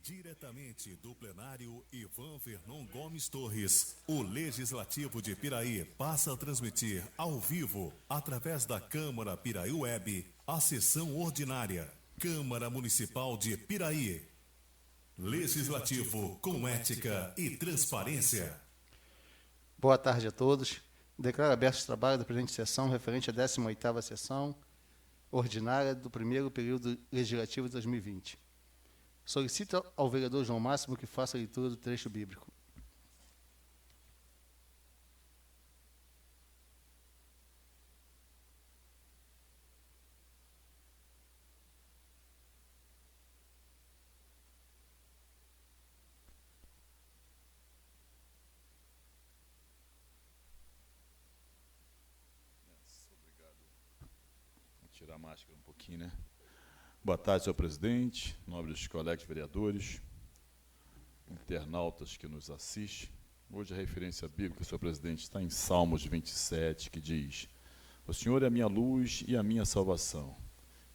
Diretamente do plenário Ivan Vernon Gomes Torres, o Legislativo de Piraí passa a transmitir ao vivo, através da Câmara Piraí Web, a sessão ordinária. Câmara Municipal de Piraí. Legislativo com ética e transparência. Boa tarde a todos. Declaro aberto o trabalho da presente sessão referente à 18ª sessão ordinária do primeiro período legislativo de 2020. Solicito ao vereador João Máximo que faça a leitura do trecho bíblico. Obrigado. Vou tirar a máscara um pouquinho, né? Boa tarde, senhor presidente, nobres colegas vereadores, internautas que nos assistem. Hoje a referência bíblica, senhor presidente, está em Salmos 27, que diz: o Senhor é a minha luz e a minha salvação.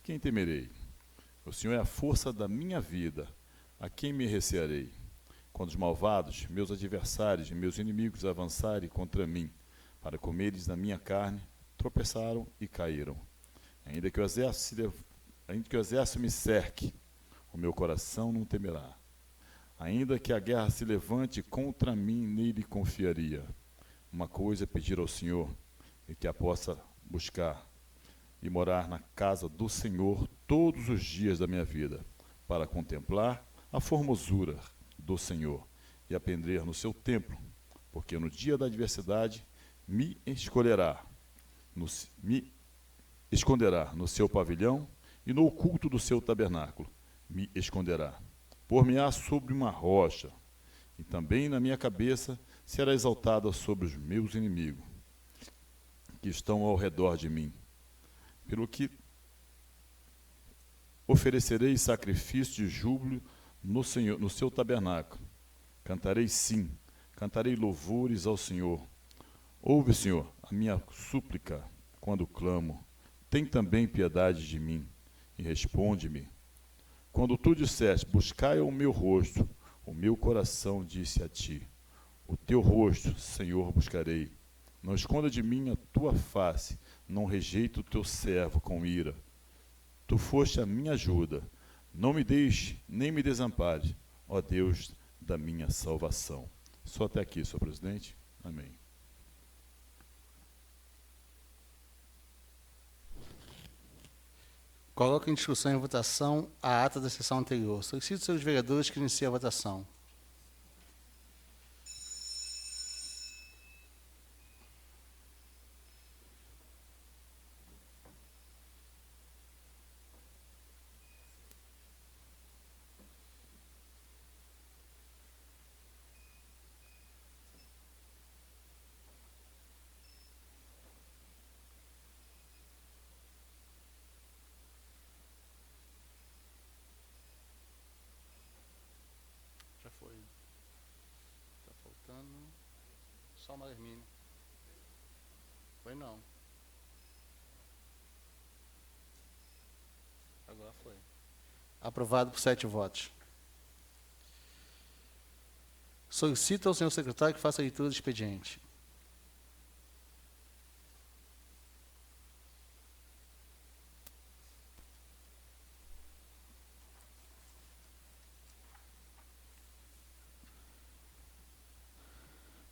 Quem temerei? O Senhor é a força da minha vida. A quem me recearei? Quando os malvados, meus adversários e meus inimigos avançarem contra mim, para comeres da minha carne, tropeçaram e caíram. Ainda que o exército me cerque, o meu coração não temerá. Ainda que a guerra se levante contra mim, nele confiaria. Uma coisa é pedir ao Senhor, e que a possa buscar, e morar na casa do Senhor todos os dias da minha vida, para contemplar a formosura do Senhor e aprender no seu templo, porque no dia da adversidade me esconderá no seu pavilhão, e no oculto do seu tabernáculo me esconderá. Por-me-á sobre uma rocha, e também na minha cabeça será exaltada sobre os meus inimigos, que estão ao redor de mim. Pelo que oferecerei sacrifício de júbilo no seu tabernáculo. Cantarei sim, cantarei louvores ao Senhor. Ouve, Senhor, a minha súplica quando clamo. Tem também piedade de mim e responde-me. Quando tu disseste, buscai o meu rosto, o meu coração disse a ti, o teu rosto, Senhor, buscarei. Não esconda de mim a tua face, não rejeite o teu servo com ira. Tu foste a minha ajuda, não me deixe, nem me desampare, ó Deus da minha salvação. Só até aqui, senhor presidente. Amém. Coloco em discussão e votação a ata da sessão anterior. Solicito seus vereadores que iniciem a votação. Já foi. Está faltando só uma Hermínio. Foi não. Agora foi. Aprovado por 7 votos. Solicito ao senhor secretário que faça a leitura do expediente.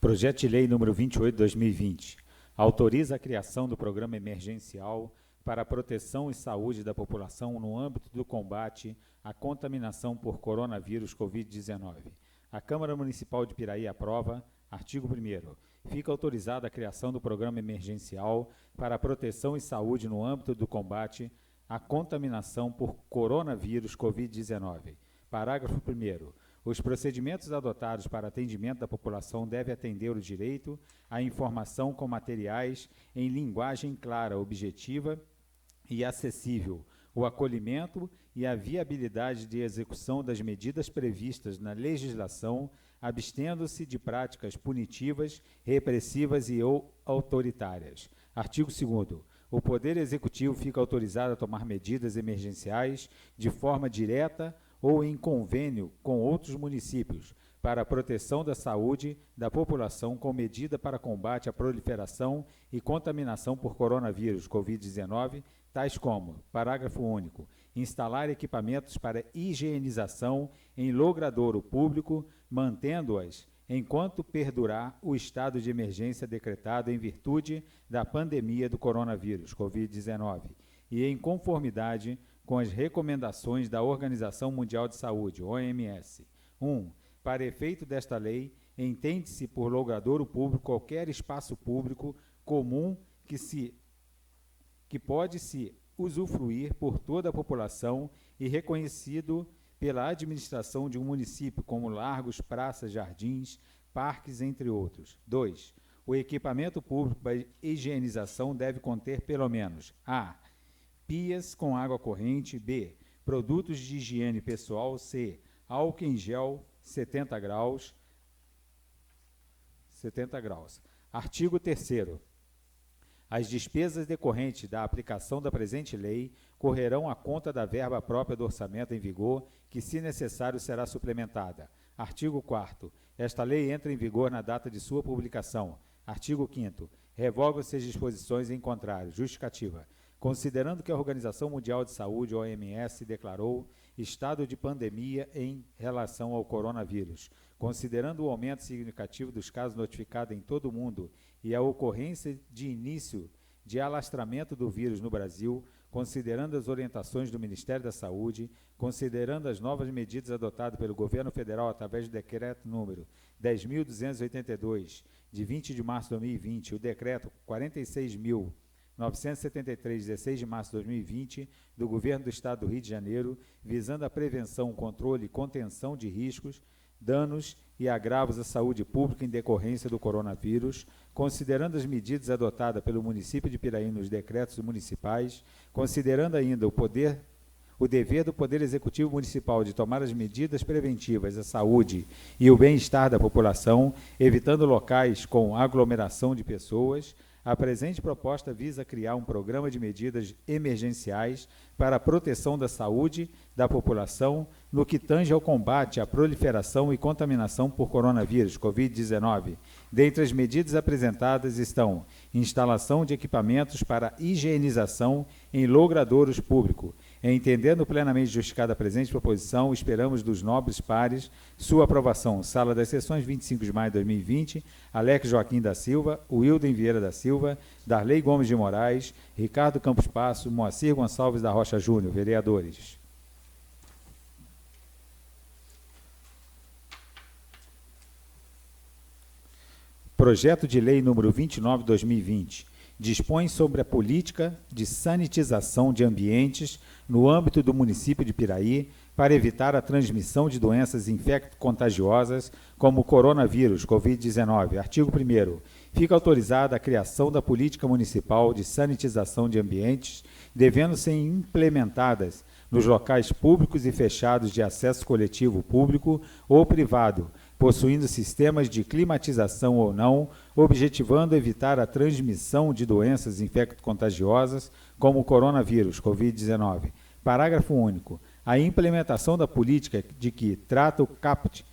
Projeto de Lei número 28/2020 autoriza a criação do Programa Emergencial para a Proteção e Saúde da População no âmbito do combate à contaminação por coronavírus Covid-19. A Câmara Municipal de Piraí aprova. Artigo 1º. Fica autorizada a criação do Programa Emergencial para a Proteção e Saúde no âmbito do combate à contaminação por coronavírus Covid-19. Parágrafo 1º. Os procedimentos adotados para atendimento da população devem atender o direito à informação com materiais em linguagem clara, objetiva e acessível, o acolhimento e a viabilidade de execução das medidas previstas na legislação, abstendo-se de práticas punitivas, repressivas e ou autoritárias. Artigo 2º. O Poder Executivo fica autorizado a tomar medidas emergenciais de forma direta ou em convênio com outros municípios para a proteção da saúde da população com medida para combate à proliferação e contaminação por coronavírus Covid-19, tais como, parágrafo único, instalar equipamentos para higienização em logradouro público, mantendo-as enquanto perdurar o estado de emergência decretado em virtude da pandemia do coronavírus Covid-19 e em conformidade com as recomendações da Organização Mundial de Saúde, OMS. 1. Para efeito desta lei, entende-se por logradouro público qualquer espaço público comum que pode-se usufruir por toda a população e reconhecido pela administração de um município, como largos, praças, jardins, parques, entre outros. 2. O equipamento público para higienização deve conter pelo menos a. Pias com água corrente, b. Produtos de higiene pessoal, c. Álcool em gel 70 graus. Artigo 3º. As despesas decorrentes da aplicação da presente lei correrão à conta da verba própria do orçamento em vigor, que, se necessário, será suplementada. Artigo 4º. Esta lei entra em vigor na data de sua publicação. Artigo 5º. Revogam-se as disposições em contrário. Justificativa. Considerando que a Organização Mundial de Saúde, OMS, declarou estado de pandemia em relação ao coronavírus, considerando o aumento significativo dos casos notificados em todo o mundo e a ocorrência de início de alastramento do vírus no Brasil, considerando as orientações do Ministério da Saúde, considerando as novas medidas adotadas pelo Governo Federal através do Decreto número 10.282, de 20 de março de 2020, o Decreto 46.973, 16 de março de 2020, do Governo do Estado do Rio de Janeiro, visando a prevenção, controle e contenção de riscos, danos e agravos à saúde pública em decorrência do coronavírus, considerando as medidas adotadas pelo município de Piraí nos decretos municipais, considerando ainda o dever do Poder Executivo Municipal de tomar as medidas preventivas à saúde e o bem-estar da população, evitando locais com aglomeração de pessoas, a presente proposta visa criar um programa de medidas emergenciais para a proteção da saúde da população no que tange ao combate à proliferação e contaminação por coronavírus, Covid-19. Dentre as medidas apresentadas estão instalação de equipamentos para higienização em logradouros públicos. Entendendo plenamente justificada a presente proposição, esperamos dos nobres pares sua aprovação. Sala das Sessões, 25 de maio de 2020, Alex Joaquim da Silva, Wilden Vieira da Silva, Darley Gomes de Moraes, Ricardo Campos Passo, Moacir Gonçalves da Rocha Júnior, vereadores. Projeto de Lei número 29/2020 dispõe sobre a política de sanitização de ambientes no âmbito do município de Piraí para evitar a transmissão de doenças infecto-contagiosas como o coronavírus, Covid-19. Artigo 1º. Fica autorizada a criação da política municipal de sanitização de ambientes, devendo ser implementadas nos locais públicos e fechados de acesso coletivo público ou privado, possuindo sistemas de climatização ou não, objetivando evitar a transmissão de doenças infecto-contagiosas, como o coronavírus, Covid-19. Parágrafo único. A implementação da política de que trata o caput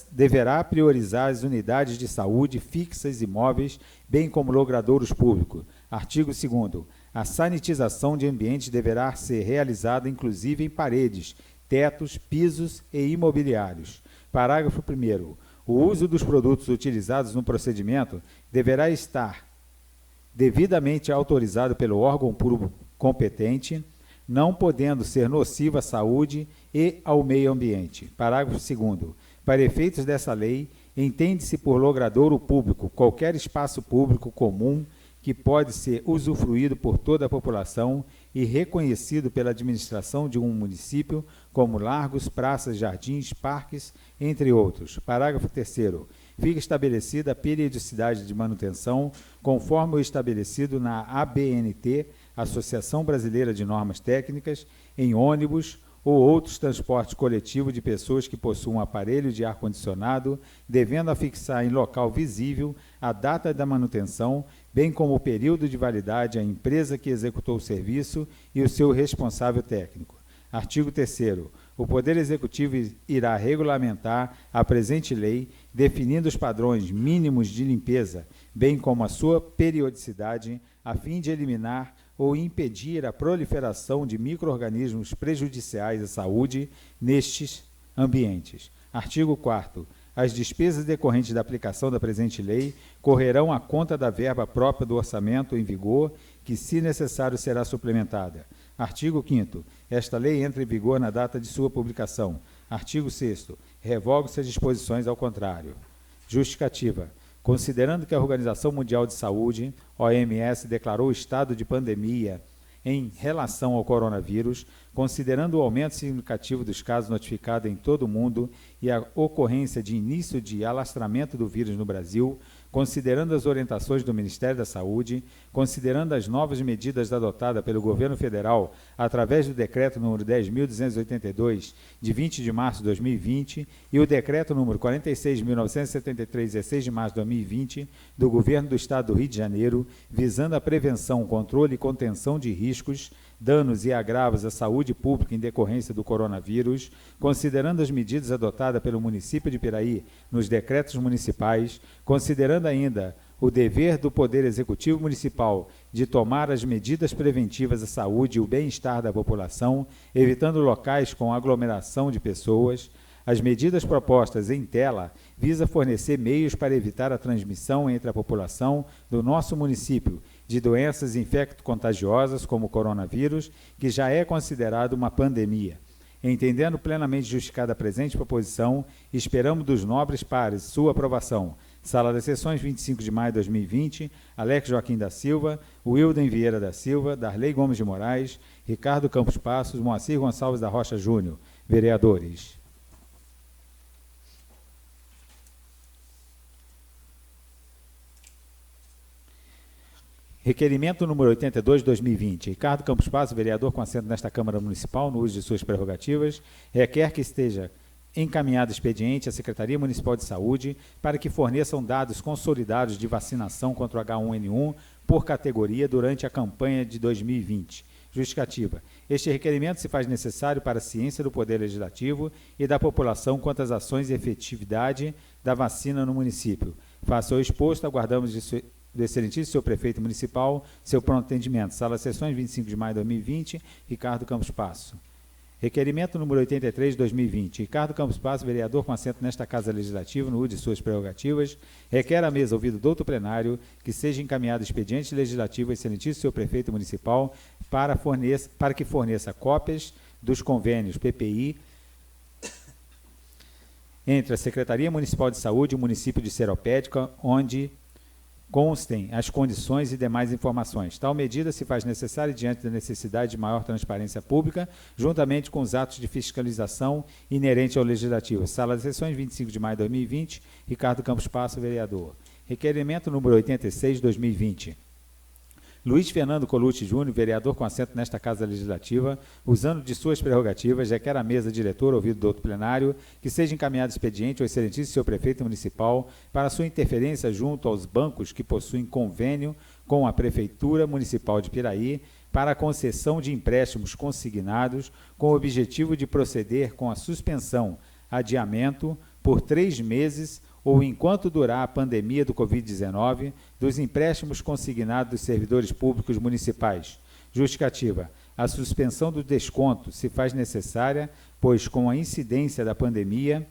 deverá priorizar as unidades de saúde fixas e móveis, bem como logradouros públicos. Artigo 2º. A sanitização de ambientes deverá ser realizada inclusive em paredes, tetos, pisos e imobiliários. Parágrafo 1º. O uso dos produtos utilizados no procedimento deverá estar devidamente autorizado pelo órgão público competente, não podendo ser nocivo à saúde e ao meio ambiente. Parágrafo 2º. Para efeitos dessa lei, entende-se por logradouro público qualquer espaço público comum que pode ser usufruído por toda a população e reconhecido pela administração de um município, como largos, praças, jardins, parques, entre outros. Parágrafo 3º. Fica estabelecida a periodicidade de manutenção, conforme o estabelecido na ABNT, Associação Brasileira de Normas Técnicas, em ônibus ou outros transportes coletivos de pessoas que possuam aparelho de ar-condicionado, devendo afixar em local visível a data da manutenção, bem como o período de validade, a empresa que executou o serviço e o seu responsável técnico. Artigo 3º. o Poder Executivo irá regulamentar a presente lei, definindo os padrões mínimos de limpeza, bem como a sua periodicidade, a fim de eliminar ou impedir a proliferação de micro-organismos prejudiciais à saúde nestes ambientes. Artigo 4º. As despesas decorrentes da aplicação da presente lei correrão à conta da verba própria do orçamento em vigor, que, se necessário, será suplementada. Artigo 5º. Esta lei entra em vigor na data de sua publicação. Artigo 6º. Revogam-se as disposições ao contrário. Justificativa. Considerando que a Organização Mundial de Saúde, OMS, declarou estado de pandemia em relação ao coronavírus, considerando o aumento significativo dos casos notificados em todo o mundo e a ocorrência de início de alastramento do vírus no Brasil, considerando as orientações do Ministério da Saúde, considerando as novas medidas adotadas pelo Governo Federal através do Decreto número 10.282, de 20 de março de 2020, e o Decreto número 46.973, 16 de março de 2020, do Governo do Estado do Rio de Janeiro, visando a prevenção, controle e contenção de riscos, danos e agravos à saúde pública em decorrência do coronavírus, considerando as medidas adotadas pelo município de Piraí nos decretos municipais, considerando ainda o dever do Poder Executivo Municipal de tomar as medidas preventivas à saúde e o bem-estar da população, evitando locais com aglomeração de pessoas. As medidas propostas em tela visam fornecer meios para evitar a transmissão entre a população do nosso município de doenças infecto-contagiosas como o coronavírus, que já é considerado uma pandemia. Entendendo plenamente justificada a presente proposição, esperamos dos nobres pares sua aprovação. Sala das Sessões, 25 de maio de 2020, Alex Joaquim da Silva, Wilden Vieira da Silva, Darley Gomes de Moraes, Ricardo Campos Passos, Moacir Gonçalves da Rocha Júnior. Vereadores. Requerimento número 82 de 2020. Ricardo Campos Passos, vereador com assento nesta Câmara Municipal, no uso de suas prerrogativas, requer que esteja encaminhado expediente à Secretaria Municipal de Saúde para que forneçam dados consolidados de vacinação contra o H1N1 por categoria durante a campanha de 2020. Justificativa. Este requerimento se faz necessário para a ciência do Poder Legislativo e da população quanto às ações e efetividade da vacina no município. Face ao exposto, aguardamos do excelentíssimo senhor prefeito municipal, seu pronto atendimento. Sala das Sessões, 25 de maio de 2020, Ricardo Campos Passos. Requerimento número 83 de 2020. Ricardo Campos Passos, vereador com assento nesta Casa Legislativa, no uso de suas prerrogativas, requer à mesa, ouvido do outro plenário, que seja encaminhado expediente legislativo ao excelentíssimo senhor prefeito municipal para que forneça cópias dos convênios PPI entre a Secretaria Municipal de Saúde e o município de Seropédica, onde constem as condições e demais informações. Tal medida se faz necessária diante da necessidade de maior transparência pública, juntamente com os atos de fiscalização inerentes ao Legislativo. Sala das Sessões, 25 de maio de 2020, Ricardo Campos Passos, vereador. Requerimento número 86 de 2020. Luiz Fernando Colucci Júnior, vereador com assento nesta Casa Legislativa, usando de suas prerrogativas, requer à mesa diretora, ouvido do outro plenário, que seja encaminhado expediente ao excelentíssimo senhor prefeito municipal para sua interferência junto aos bancos que possuem convênio com a Prefeitura Municipal de Piraí para a concessão de empréstimos consignados com o objetivo de proceder com a suspensão, adiamento, por 3 meses ou enquanto durar a pandemia do Covid-19, dos empréstimos consignados dos servidores públicos municipais. Justificativa. A suspensão do desconto se faz necessária, pois com a incidência da pandemia,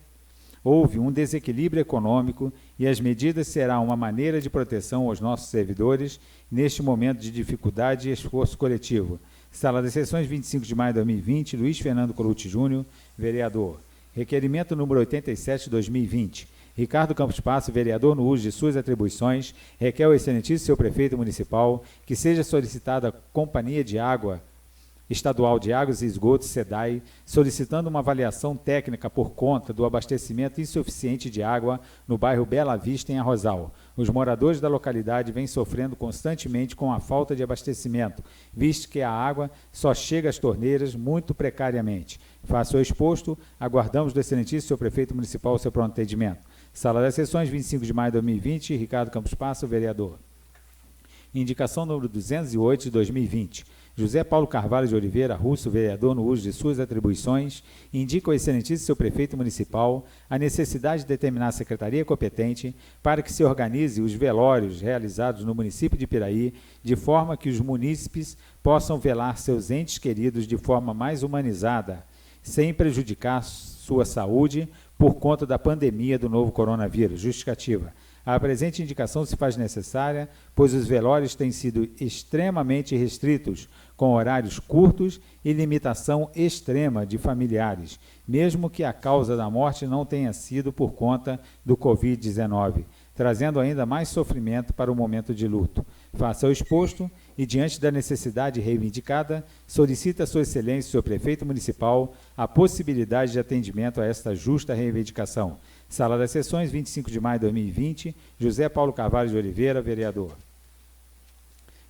houve um desequilíbrio econômico e as medidas serão uma maneira de proteção aos nossos servidores neste momento de dificuldade e esforço coletivo. Sala das Sessões, 25 de maio de 2020, Luiz Fernando Colucci Júnior, vereador. Requerimento número 87 de 2020. Ricardo Campos Passos, vereador no uso de suas atribuições, requer ao excelentíssimo senhor prefeito municipal que seja solicitada a Companhia de Água Estadual de Águas e Esgotos, SEDAI, solicitando uma avaliação técnica por conta do abastecimento insuficiente de água no bairro Bela Vista, em Arrozal. Os moradores da localidade vêm sofrendo constantemente com a falta de abastecimento, visto que a água só chega às torneiras muito precariamente. Face ao exposto, aguardamos do excelentíssimo senhor prefeito municipal o seu pronto atendimento. Sala das Sessões, 25 de maio de 2020, Ricardo Campos Passos, vereador. Indicação número 208 de 2020. José Paulo Carvalho de Oliveira Russo, vereador no uso de suas atribuições, indica ao excelentíssimo seu prefeito municipal a necessidade de determinar a secretaria competente para que se organize os velórios realizados no município de Piraí, de forma que os munícipes possam velar seus entes queridos de forma mais humanizada, sem prejudicar sua saúde por conta da pandemia do novo coronavírus. Justificativa. A presente indicação se faz necessária, pois os velórios têm sido extremamente restritos, com horários curtos e limitação extrema de familiares, mesmo que a causa da morte não tenha sido por conta do Covid-19, trazendo ainda mais sofrimento para o momento de luto. Face ao exposto e diante da necessidade reivindicada, solicita a Sua Excelência, Senhor Prefeito Municipal, a possibilidade de atendimento a esta justa reivindicação. Sala das Sessões, 25 de maio de 2020, José Paulo Carvalho de Oliveira, vereador.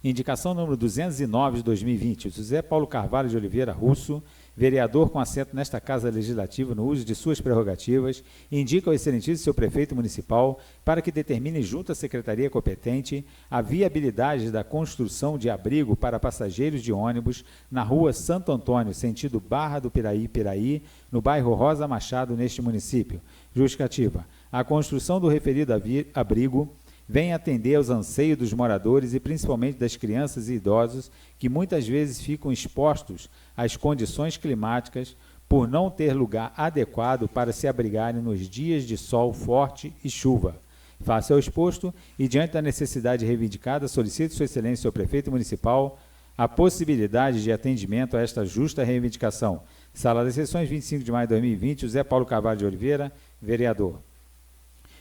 Indicação número 209 de 2020, José Paulo Carvalho de Oliveira Russo, vereador com assento nesta Casa Legislativa no uso de suas prerrogativas, indica ao excelentíssimo seu prefeito municipal para que determine junto à secretaria competente a viabilidade da construção de abrigo para passageiros de ônibus na rua Santo Antônio, sentido Barra do Piraí, no bairro Rosa Machado, neste município. Justificativa. A construção do referido abrigo vem atender aos anseios dos moradores e principalmente das crianças e idosos que muitas vezes ficam expostos às condições climáticas por não ter lugar adequado para se abrigarem nos dias de sol forte e chuva. Face ao exposto e diante da necessidade reivindicada, solicito Sua Excelência, Senhor Prefeito Municipal, a possibilidade de atendimento a esta justa reivindicação. Sala das Sessões, 25 de maio de 2020, José Paulo Carvalho de Oliveira, vereador.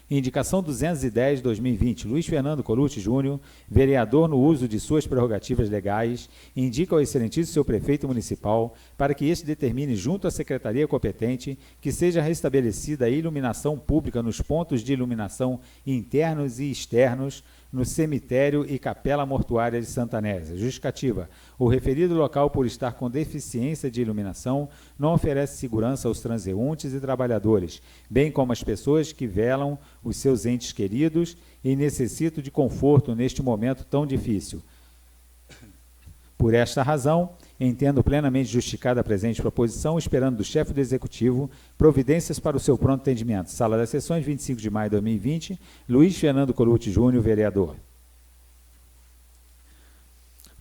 Indicação 210 de 2020, Luiz Fernando Colucci Júnior, vereador no uso de suas prerrogativas legais, indica ao excelentíssimo seu prefeito municipal para que este determine junto à secretaria competente que seja restabelecida a iluminação pública nos pontos de iluminação internos e externos no cemitério e capela mortuária de Santa Anésia. Justificativa. O referido local, por estar com deficiência de iluminação, não oferece segurança aos transeuntes e trabalhadores, bem como às pessoas que velam os seus entes queridos e necessitam de conforto neste momento tão difícil. Por esta razão, entendo plenamente justificada a presente proposição, esperando do chefe do Executivo providências para o seu pronto atendimento. Sala das Sessões, 25 de maio de 2020, Luiz Fernando Colucci Júnior, vereador.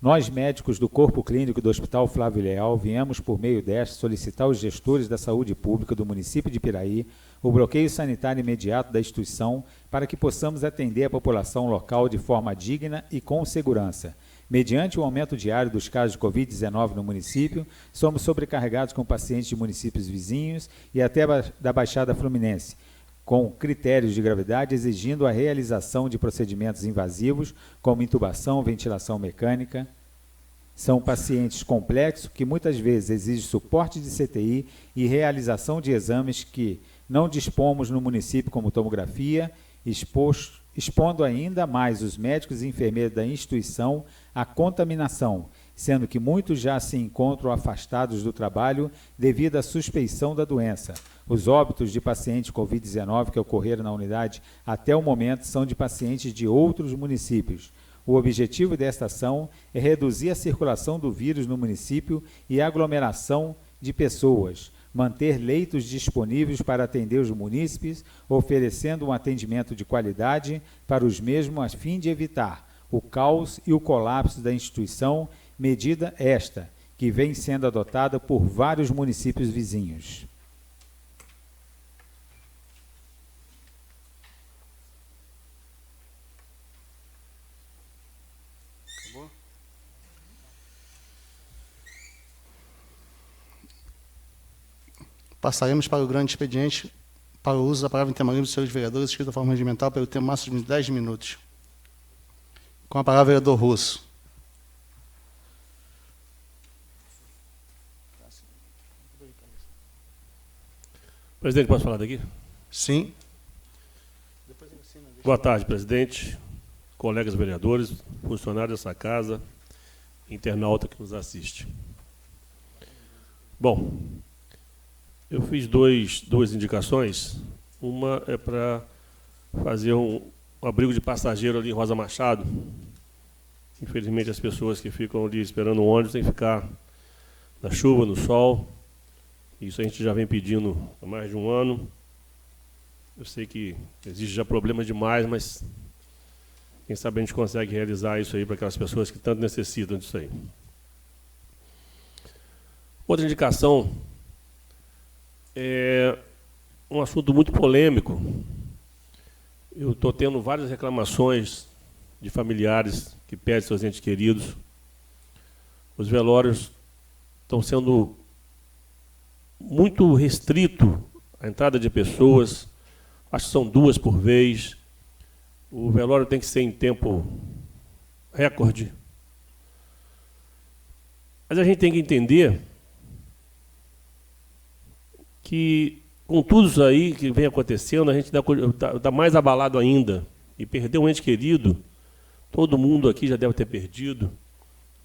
Nós, médicos do Corpo Clínico do Hospital Flávio Leal, viemos, por meio desta, solicitar aos gestores da saúde pública do município de Piraí o bloqueio sanitário imediato da instituição para que possamos atender a população local de forma digna e com segurança. Mediante o aumento diário dos casos de Covid-19 no município, somos sobrecarregados com pacientes de municípios vizinhos e até da Baixada Fluminense, com critérios de gravidade exigindo a realização de procedimentos invasivos, como intubação, ventilação mecânica. São pacientes complexos que muitas vezes exigem suporte de CTI e realização de exames que não dispomos no município, como tomografia, expondo ainda mais os médicos e enfermeiros da instituição à contaminação, sendo que muitos já se encontram afastados do trabalho devido à suspeição da doença. Os óbitos de pacientes Covid-19 que ocorreram na unidade até o momento são de pacientes de outros municípios. O objetivo desta ação é reduzir a circulação do vírus no município e a aglomeração de pessoas, manter leitos disponíveis para atender os munícipes, oferecendo um atendimento de qualidade para os mesmos a fim de evitar o caos e o colapso da instituição, medida esta, que vem sendo adotada por vários municípios vizinhos. Acabou? Passaremos para o grande expediente para o uso da palavra em tema livre dos senhores vereadores, escrita de forma regimental pelo tempo máximo de 10 minutos. Com a palavra, vereador Russo. Presidente, posso falar daqui? Sim. Boa tarde, presidente, colegas vereadores, funcionários dessa casa, internauta que nos assiste. Bom, eu fiz duas indicações. Uma é para fazer um abrigo de passageiro ali em Rosa Machado, Infelizmente, as pessoas que ficam ali esperando o ônibus têm que ficar na chuva, no sol. Isso a gente já vem pedindo há mais de um ano. Eu sei que existe já problema demais, mas quem sabe a gente consegue realizar isso aí para aquelas pessoas que tanto necessitam disso aí. Outra indicação é um assunto muito polêmico. Eu estou tendo várias reclamações de familiares que perdem seus entes queridos. Os velórios estão sendo muito restrito a entrada de pessoas. Acho que são 2 por vez. O velório tem que ser em tempo recorde. Mas a gente tem que entender que, com tudo isso aí que vem acontecendo, a gente está mais abalado ainda. E perder um ente querido, todo mundo aqui já deve ter perdido.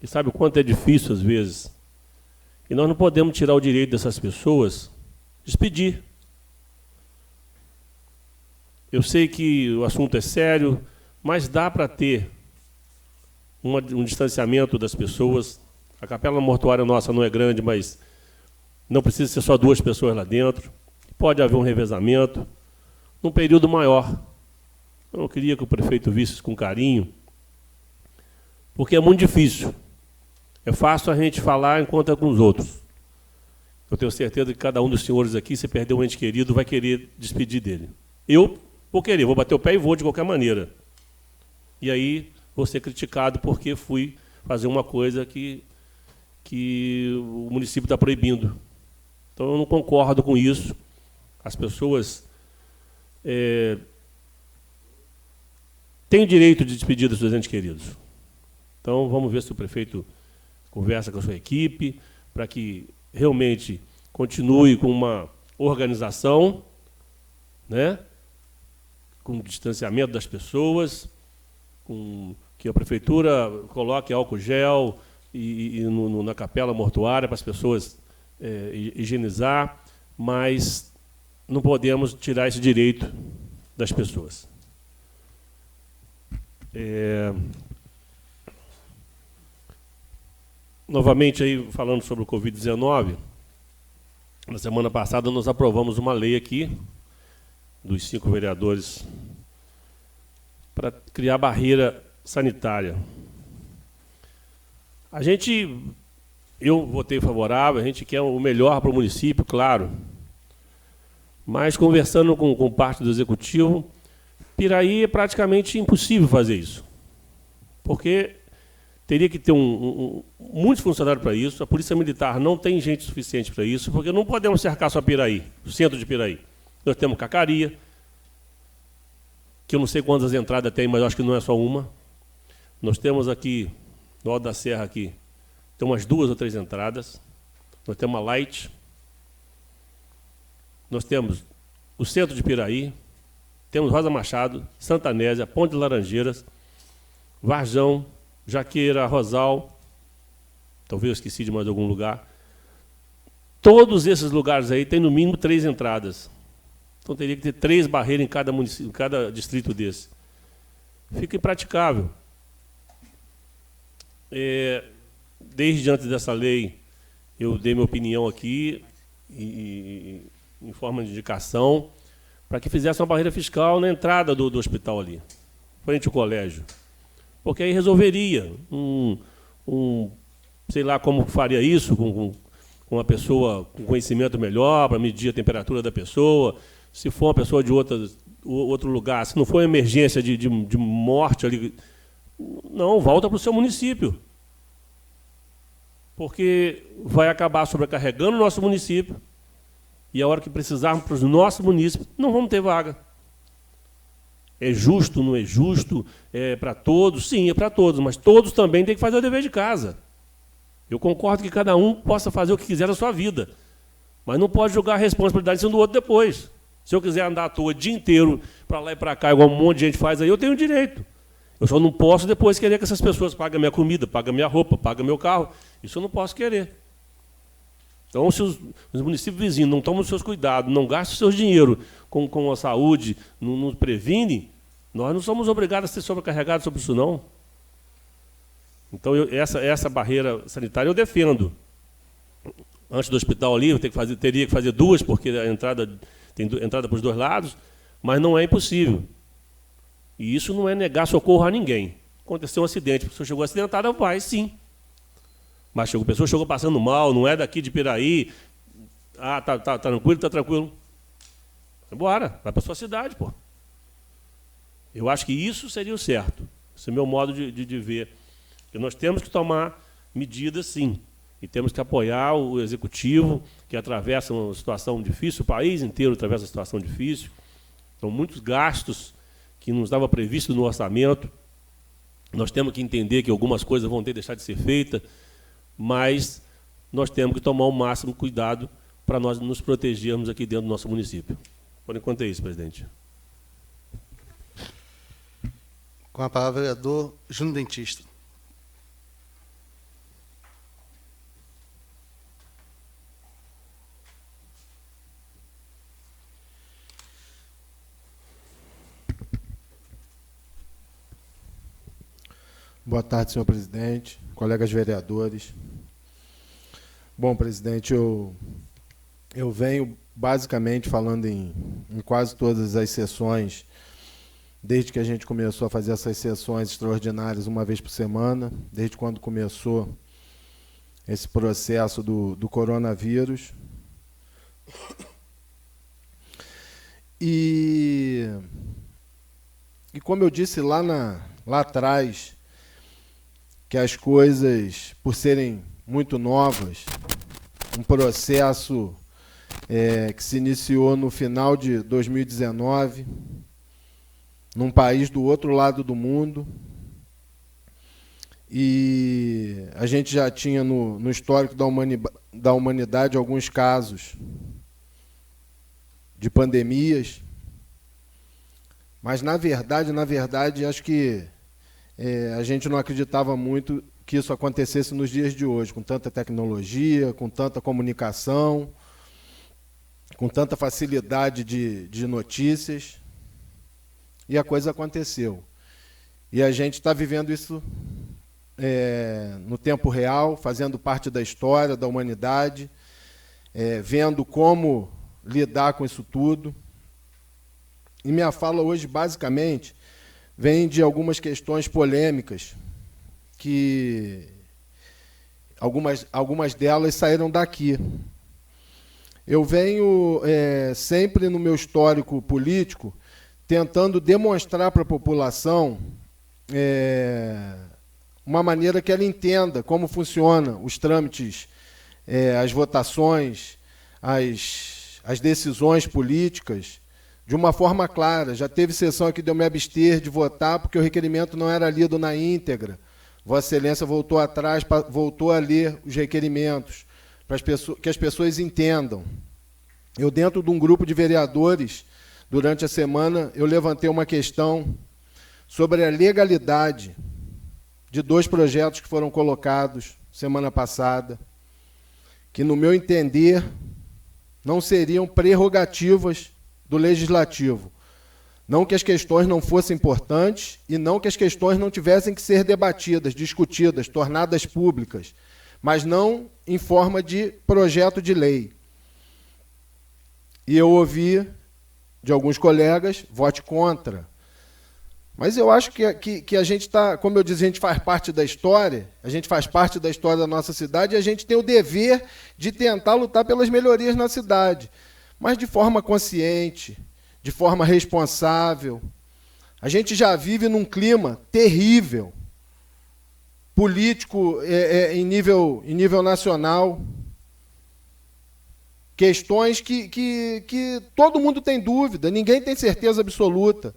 E sabe o quanto é difícil, às vezes. E nós não podemos tirar o direito dessas pessoas de despedir. Eu sei que o assunto é sério, mas dá para ter um distanciamento das pessoas. A capela mortuária nossa não é grande, mas não precisa ser só 2 pessoas lá dentro. Pode haver um revezamento num período maior. Eu queria que o prefeito visse isso com carinho, porque é muito difícil. É fácil a gente falar enquanto é com os outros. Eu tenho certeza que cada um dos senhores aqui, se perder um ente querido, vai querer despedir dele. Eu vou querer, vou bater o pé e vou de qualquer maneira. E aí vou ser criticado porque fui fazer uma coisa que o município está proibindo. Então eu não concordo com isso. As pessoas têm o direito de despedir dos seus entes queridos. Então vamos ver se o prefeito conversa com a sua equipe para que realmente continue com uma organização, né, com distanciamento das pessoas, com que a prefeitura coloque álcool gel na capela mortuária para as pessoas higienizar, mas não podemos tirar esse direito das pessoas. Novamente, aí, falando sobre o Covid-19, na semana passada nós aprovamos uma lei aqui, dos 5 vereadores, para criar barreira sanitária. Eu votei favorável, a gente quer o melhor para o município, claro, mas conversando com parte do executivo, Piraí é praticamente impossível fazer isso, porque teria que ter muitos funcionários para isso, a Polícia Militar não tem gente suficiente para isso, porque não podemos cercar só Piraí, o centro de Piraí. Nós temos Cacaria, que eu não sei quantas entradas tem, mas acho que não é só uma. Nós temos aqui, no Alto da Serra, aqui, tem umas 2 ou 3 entradas. Nós temos a Light. Nós temos o centro de Piraí, temos Rosa Machado, Santa Anésia, Ponte de Laranjeiras, Varjão, Jaqueira, Rosal, talvez eu esqueci de mais algum lugar. Todos esses lugares aí têm no mínimo 3 entradas. Então teria que ter 3 barreiras em cada município, em cada distrito desse. Fica impraticável. Desde antes dessa lei, eu dei minha opinião aqui, em forma de indicação, para que fizesse uma barreira fiscal na entrada do hospital ali, frente ao colégio. Porque aí resolveria. Sei lá como faria isso, com uma pessoa com conhecimento melhor, para medir a temperatura da pessoa. Se for uma pessoa de outro lugar, se não for uma emergência de morte ali, não, volta para o seu município. Porque vai acabar sobrecarregando o nosso município, e a hora que precisarmos para os nossos municípios, não vamos ter vaga. É justo, não é justo? É para todos? Sim, é para todos, mas todos também têm que fazer o dever de casa. Eu concordo que cada um possa fazer o que quiser na sua vida, mas não pode jogar a responsabilidade em cima do outro depois. Se eu quiser andar à toa o dia inteiro, para lá e para cá, igual um monte de gente faz aí, eu tenho direito. Eu só não posso depois querer que essas pessoas paguem minha comida, paguem minha roupa, paguem meu carro. Isso eu não posso querer. Então, se os municípios vizinhos não tomam os seus cuidados, não gastam o seu dinheiro com a saúde, não previnem, nós não somos obrigados a ser sobrecarregados sobre isso, não. Então, essa barreira sanitária eu defendo. Antes do hospital ali, teria que fazer duas, porque a entrada tem entrada para os dois lados, mas não é impossível. E isso não é negar socorro a ninguém. Aconteceu um acidente, a pessoa chegou acidentada, vai sim. Mas a pessoa chegou passando mal, não é daqui de Piraí. Ah, tá tranquilo, está tranquilo. Bora, vai para a sua cidade, pô. Eu acho que isso seria o certo. Esse é o meu modo de ver. Que nós temos que tomar medidas, sim. E temos que apoiar o executivo, que atravessa uma situação difícil, o país inteiro atravessa uma situação difícil. São muitos gastos que não estava previsto no orçamento. Nós temos que entender que algumas coisas vão ter que deixar de ser feitas, mas nós temos que tomar o máximo cuidado para nós nos protegermos aqui dentro do nosso município. Por enquanto é isso, presidente. Com a palavra, vereador Júnior Dentista. Boa tarde, senhor presidente, colegas vereadores. Bom, presidente, eu venho basicamente falando em quase todas as sessões, desde que a gente começou a fazer essas sessões extraordinárias uma vez por semana, desde quando começou esse processo do coronavírus. E como eu disse lá atrás, que as coisas, por serem muito novas, um processo que se iniciou no final de 2019, num país do outro lado do mundo, e a gente já tinha no histórico da humanidade alguns casos de pandemias, mas, na verdade, acho que a gente não acreditava muito que isso acontecesse nos dias de hoje, com tanta tecnologia, com tanta comunicação, com tanta facilidade de notícias, e a coisa aconteceu. E a gente está vivendo isso no tempo real, fazendo parte da história, da humanidade, vendo como lidar com isso tudo. E minha fala hoje, basicamente, vem de algumas questões polêmicas, que algumas delas saíram daqui. Eu venho sempre no meu histórico político tentando demonstrar para a população uma maneira que ela entenda como funcionam os trâmites, as votações, as decisões políticas, de uma forma clara. Já teve sessão aqui de eu me abster de votar porque o requerimento não era lido na íntegra. Vossa Excelência voltou atrás, voltou a ler os requerimentos, para que as pessoas entendam. Eu, dentro de um grupo de vereadores, durante a semana, eu levantei uma questão sobre a legalidade de 2 projetos que foram colocados semana passada, que, no meu entender, não seriam prerrogativas do Legislativo. Não que as questões não fossem importantes e não que as questões não tivessem que ser debatidas, discutidas, tornadas públicas, mas não em forma de projeto de lei. E eu ouvi de alguns colegas, vote contra. Mas eu acho que a gente está, como eu disse, a gente faz parte da história, a gente faz parte da história da nossa cidade e a gente tem o dever de tentar lutar pelas melhorias na cidade, mas de forma consciente, de forma responsável. A gente já vive num clima terrível, político em nível nacional. Questões que todo mundo tem dúvida, ninguém tem certeza absoluta.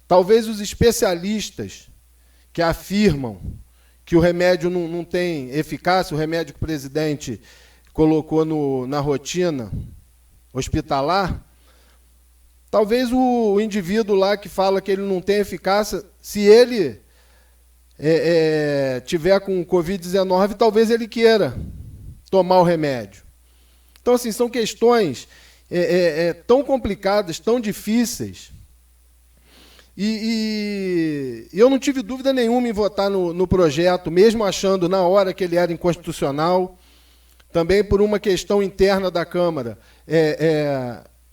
Talvez os especialistas que afirmam que o remédio não tem eficácia, o remédio que o presidente colocou na rotina hospitalar, talvez o indivíduo lá que fala que ele não tem eficácia, se ele tiver com Covid-19, talvez ele queira tomar o remédio. Então, assim, são questões tão complicadas, tão difíceis, E eu não tive dúvida nenhuma em votar no projeto, mesmo achando na hora que ele era inconstitucional, também por uma questão interna da Câmara.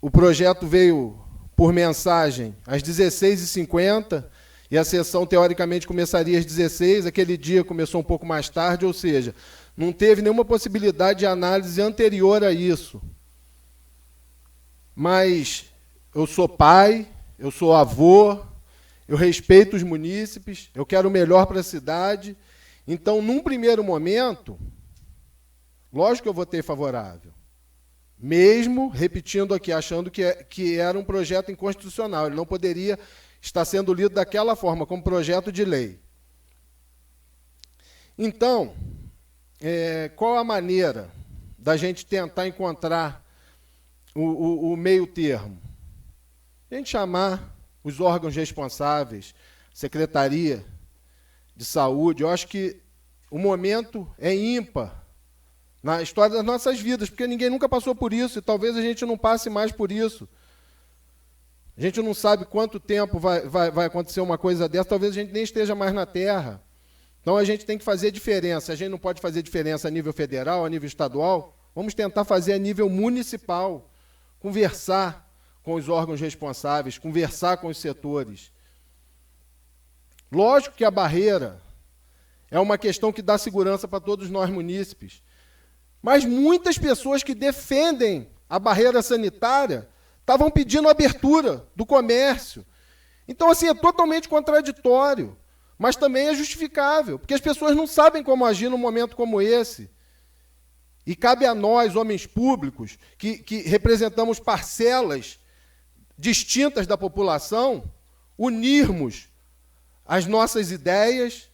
O projeto veio por mensagem às 16h50, e a sessão, teoricamente, começaria às 16h, aquele dia começou um pouco mais tarde, ou seja, não teve nenhuma possibilidade de análise anterior a isso. Mas eu sou pai, eu sou avô, eu respeito os munícipes, eu quero o melhor para a cidade. Então, num primeiro momento, lógico que eu votei favorável. Mesmo, repetindo aqui, achando que era um projeto inconstitucional. Ele não poderia estar sendo lido daquela forma, como projeto de lei. Então, qual a maneira da gente tentar encontrar o meio termo? A gente chamar os órgãos responsáveis, Secretaria de Saúde. Eu acho que o momento é ímpar na história das nossas vidas, porque ninguém nunca passou por isso, e talvez a gente não passe mais por isso. A gente não sabe quanto tempo vai acontecer uma coisa dessa, talvez a gente nem esteja mais na Terra. Então a gente tem que fazer diferença. A gente não pode fazer diferença a nível federal, a nível estadual, vamos tentar fazer a nível municipal, conversar com os órgãos responsáveis, conversar com os setores. Lógico que a barreira é uma questão que dá segurança para todos nós munícipes, mas muitas pessoas que defendem a barreira sanitária estavam pedindo abertura do comércio. Então, assim, é totalmente contraditório, mas também é justificável, porque as pessoas não sabem como agir num momento como esse. E cabe a nós, homens públicos, que representamos parcelas distintas da população, unirmos as nossas ideias,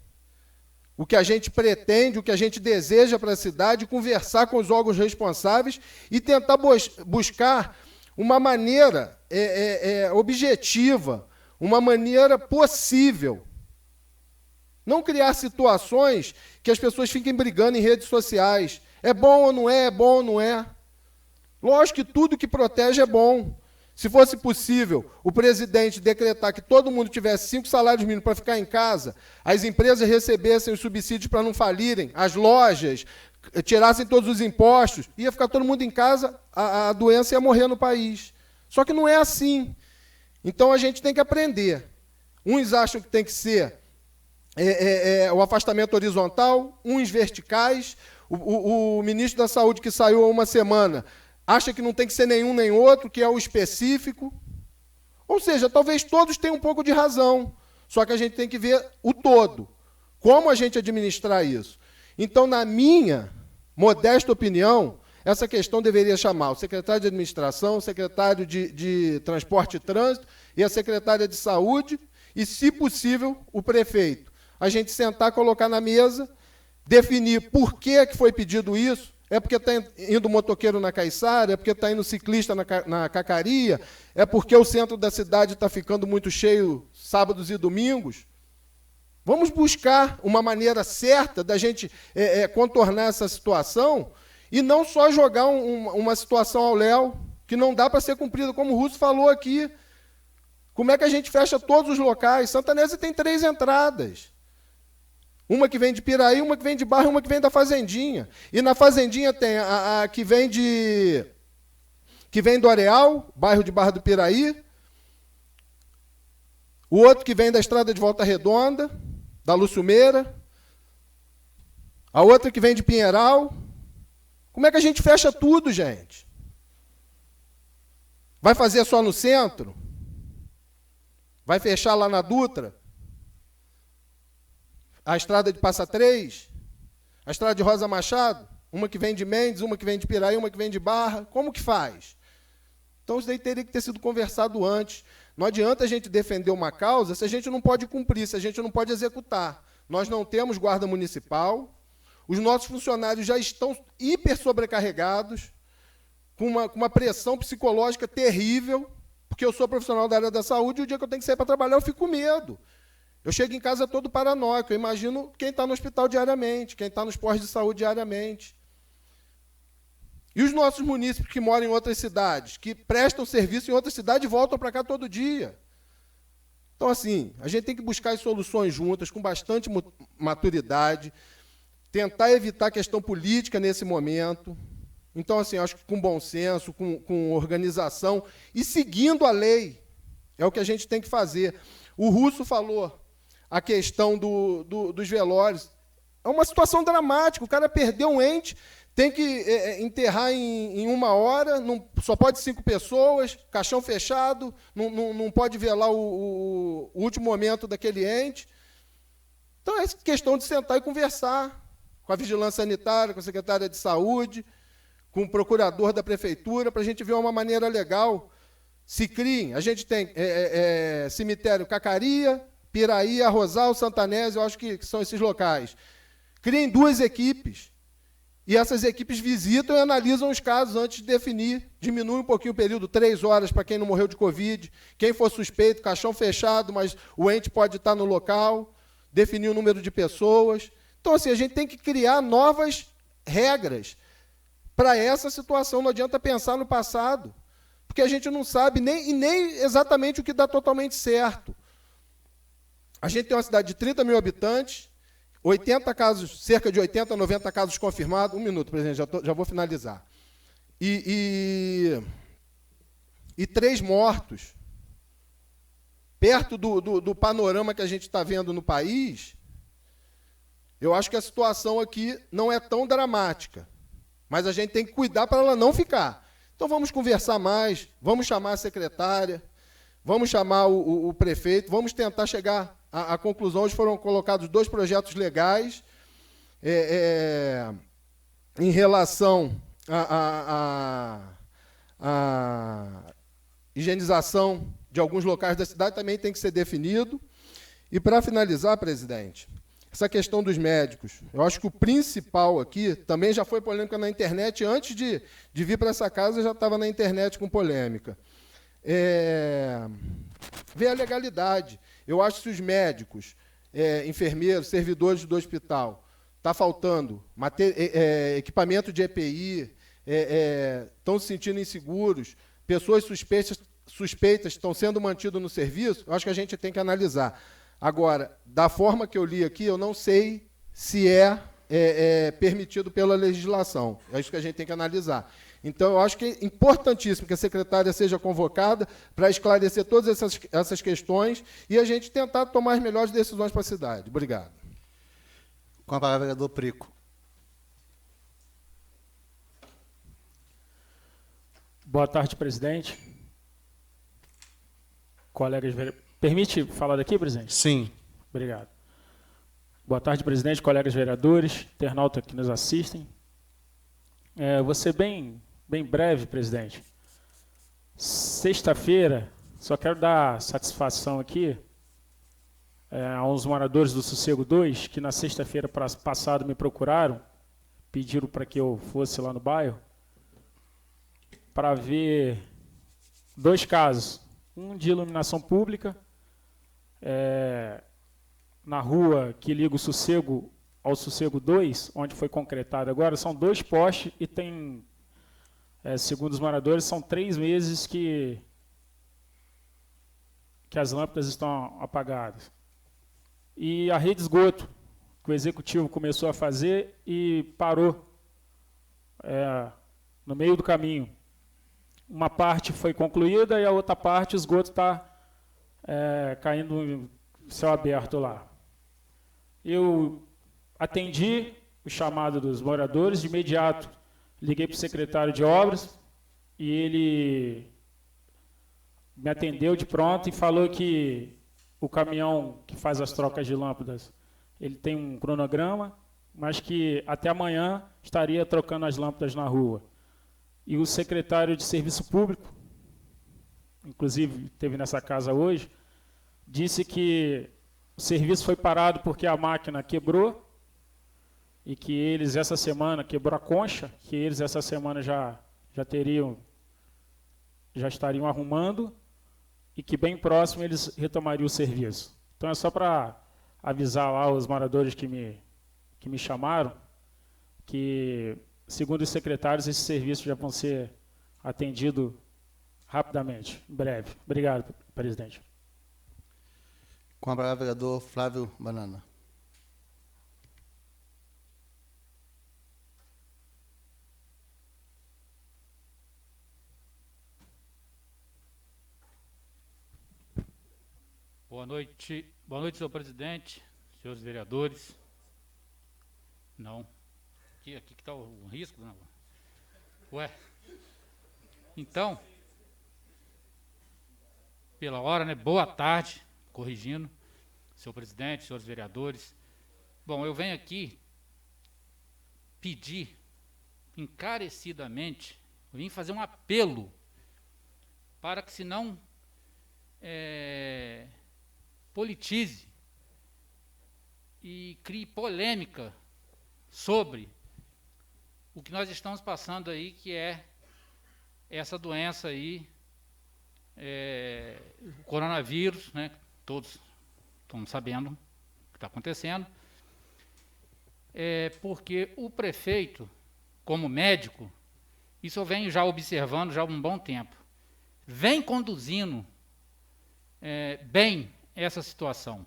o que a gente pretende, o que a gente deseja para a cidade, conversar com os órgãos responsáveis e tentar buscar uma maneira objetiva, uma maneira possível. Não criar situações que as pessoas fiquem brigando em redes sociais. É bom ou não é? É bom ou não é? Lógico que tudo que protege é bom. Se fosse possível o presidente decretar que todo mundo tivesse 5 salários mínimos para ficar em casa, as empresas recebessem os subsídios para não falirem, as lojas tirassem todos os impostos, ia ficar todo mundo em casa, a doença ia morrer no país. Só que não é assim. Então a gente tem que aprender. Uns acham que tem que ser o afastamento horizontal, uns verticais. O ministro da Saúde, que saiu há uma semana, acha que não tem que ser nenhum nem outro, que é o específico. Ou seja, talvez todos tenham um pouco de razão, só que a gente tem que ver o todo. Como a gente administrar isso? Então, na minha modesta opinião, essa questão deveria chamar o secretário de Administração, o secretário de Transporte e Trânsito e a secretária de Saúde e, se possível, o prefeito. A gente sentar, colocar na mesa, definir por que foi pedido isso. É porque está indo motoqueiro na Caiçara, é porque está indo ciclista na Cacaria, é porque o centro da cidade está ficando muito cheio sábados e domingos. Vamos buscar uma maneira certa da gente contornar essa situação e não só jogar uma situação ao léu, que não dá para ser cumprida, como o Russo falou aqui. Como é que a gente fecha todos os locais? Santa Nésia tem 3 entradas. Uma que vem de Piraí, uma que vem de Barra e uma que vem da Fazendinha. E na Fazendinha tem a que vem do Areal, bairro de Barra do Piraí. O outro que vem da Estrada de Volta Redonda, da Lúcio Meira. A outra que vem de Pinheiral. Como é que a gente fecha tudo, gente? Vai fazer só no centro? Vai fechar lá na Dutra? A estrada de Passa Três, a estrada de Rosa Machado, uma que vem de Mendes, uma que vem de Piraí, uma que vem de Barra, como que faz? Então isso daí teria que ter sido conversado antes. Não adianta a gente defender uma causa se a gente não pode cumprir, se a gente não pode executar. Nós não temos guarda municipal, os nossos funcionários já estão hiper sobrecarregados, com uma pressão psicológica terrível, porque eu sou profissional da área da saúde e o dia que eu tenho que sair para trabalhar eu fico com medo. Eu chego em casa todo paranoico, eu imagino quem está no hospital diariamente, quem está nos postos de saúde diariamente. E os nossos munícipes que moram em outras cidades, que prestam serviço em outras cidades e voltam para cá todo dia. Então, assim, a gente tem que buscar as soluções juntas, com bastante maturidade, tentar evitar a questão política nesse momento. Então, assim, acho que com bom senso, com organização e seguindo a lei. É o que a gente tem que fazer. O Russo falou a questão dos velórios. É uma situação dramática. O cara perdeu um ente, tem que enterrar em 1 hora, só pode 5 pessoas, caixão fechado, não pode velar o último momento daquele ente. Então, é questão de sentar e conversar com a vigilância sanitária, com a secretária de saúde, com o procurador da prefeitura, para a gente ver uma maneira legal. Se criem. A gente tem cemitério Cacaria, Piraí, Arrozal, Santanés, eu acho que são esses locais. Criem 2 equipes, e essas equipes visitam e analisam os casos antes de definir. Diminui um pouquinho o período, 3 horas para quem não morreu de Covid. Quem for suspeito, caixão fechado, mas o ente pode estar no local, definir o número de pessoas. Então, assim, a gente tem que criar novas regras para essa situação. Não adianta pensar no passado, porque a gente não sabe nem exatamente o que dá totalmente certo. A gente tem uma cidade de 30 mil habitantes, 80 casos, cerca de 80, 90 casos confirmados. 1 minuto, presidente, já vou finalizar. E 3 mortos. Perto do panorama que a gente está vendo no país, eu acho que a situação aqui não é tão dramática. Mas a gente tem que cuidar para ela não ficar. Então vamos conversar mais, vamos chamar a secretária, vamos chamar o prefeito, vamos tentar chegar à conclusão. Hoje foram colocados 2 projetos legais em relação à higienização de alguns locais da cidade, também tem que ser definido. E, para finalizar, presidente, essa questão dos médicos, eu acho que o principal aqui, também já foi polêmica na internet, antes de vir para essa casa, já estava na internet com polêmica. Ver a legalidade. Eu acho que se os médicos, enfermeiros, servidores do hospital, está faltando equipamento de EPI, estão se sentindo inseguros, pessoas suspeitas estão sendo mantidas no serviço, eu acho que a gente tem que analisar. Agora, da forma que eu li aqui, eu não sei se é permitido pela legislação. É isso que a gente tem que analisar. Então, eu acho que é importantíssimo que a secretária seja convocada para esclarecer todas essas questões e a gente tentar tomar as melhores decisões para a cidade. Obrigado. Com a palavra, vereador Prico. Boa tarde, presidente. Colegas vereadores. Permite falar daqui, presidente? Sim. Obrigado. Boa tarde, presidente, colegas vereadores, internautas que nos assistem. Vou ser bem breve, presidente. Sexta-feira, só quero dar satisfação aqui a uns moradores do Sossego 2, que na sexta-feira passada me procuraram, pediram para que eu fosse lá no bairro, para ver 2 casos. Um de iluminação pública, na rua que liga o Sossego ao Sossego 2, onde foi concretado agora, são 2 postes e tem, segundo os moradores, são 3 meses que as lâmpadas estão apagadas. E a rede de esgoto, que o executivo começou a fazer e parou no meio do caminho. Uma parte foi concluída e a outra parte, o esgoto está caindo no céu aberto lá. Eu atendi o chamado dos moradores, de imediato liguei para o secretário de obras e ele me atendeu de pronto e falou que o caminhão que faz as trocas de lâmpadas, ele tem um cronograma, mas que até amanhã estaria trocando as lâmpadas na rua. E o secretário de Serviço Público, inclusive esteve nessa casa hoje, disse que o serviço foi parado porque a máquina quebrou e que eles essa semana, quebrou a concha, que eles essa semana já estariam arrumando e que bem próximo eles retomariam o serviço. Então é só para avisar lá os moradores que me chamaram que, segundo os secretários, esses serviços já vão ser atendidos rapidamente, em breve. Obrigado, presidente. Com a palavra, vereador Flávio Banana. Boa noite, senhor presidente, senhores vereadores. Não. Aqui que está o risco, não. Ué. Então, pela hora, né? Boa tarde, corrigindo, senhor presidente, senhores vereadores. Bom, eu venho aqui pedir encarecidamente, eu vim fazer um apelo para que se não politize e crie polêmica sobre o que nós estamos passando aí, que é essa doença aí, o coronavírus, né? Todos estamos sabendo o que está acontecendo. Porque o prefeito, como médico, isso eu venho já observando já há um bom tempo, vem conduzindo bem essa situação.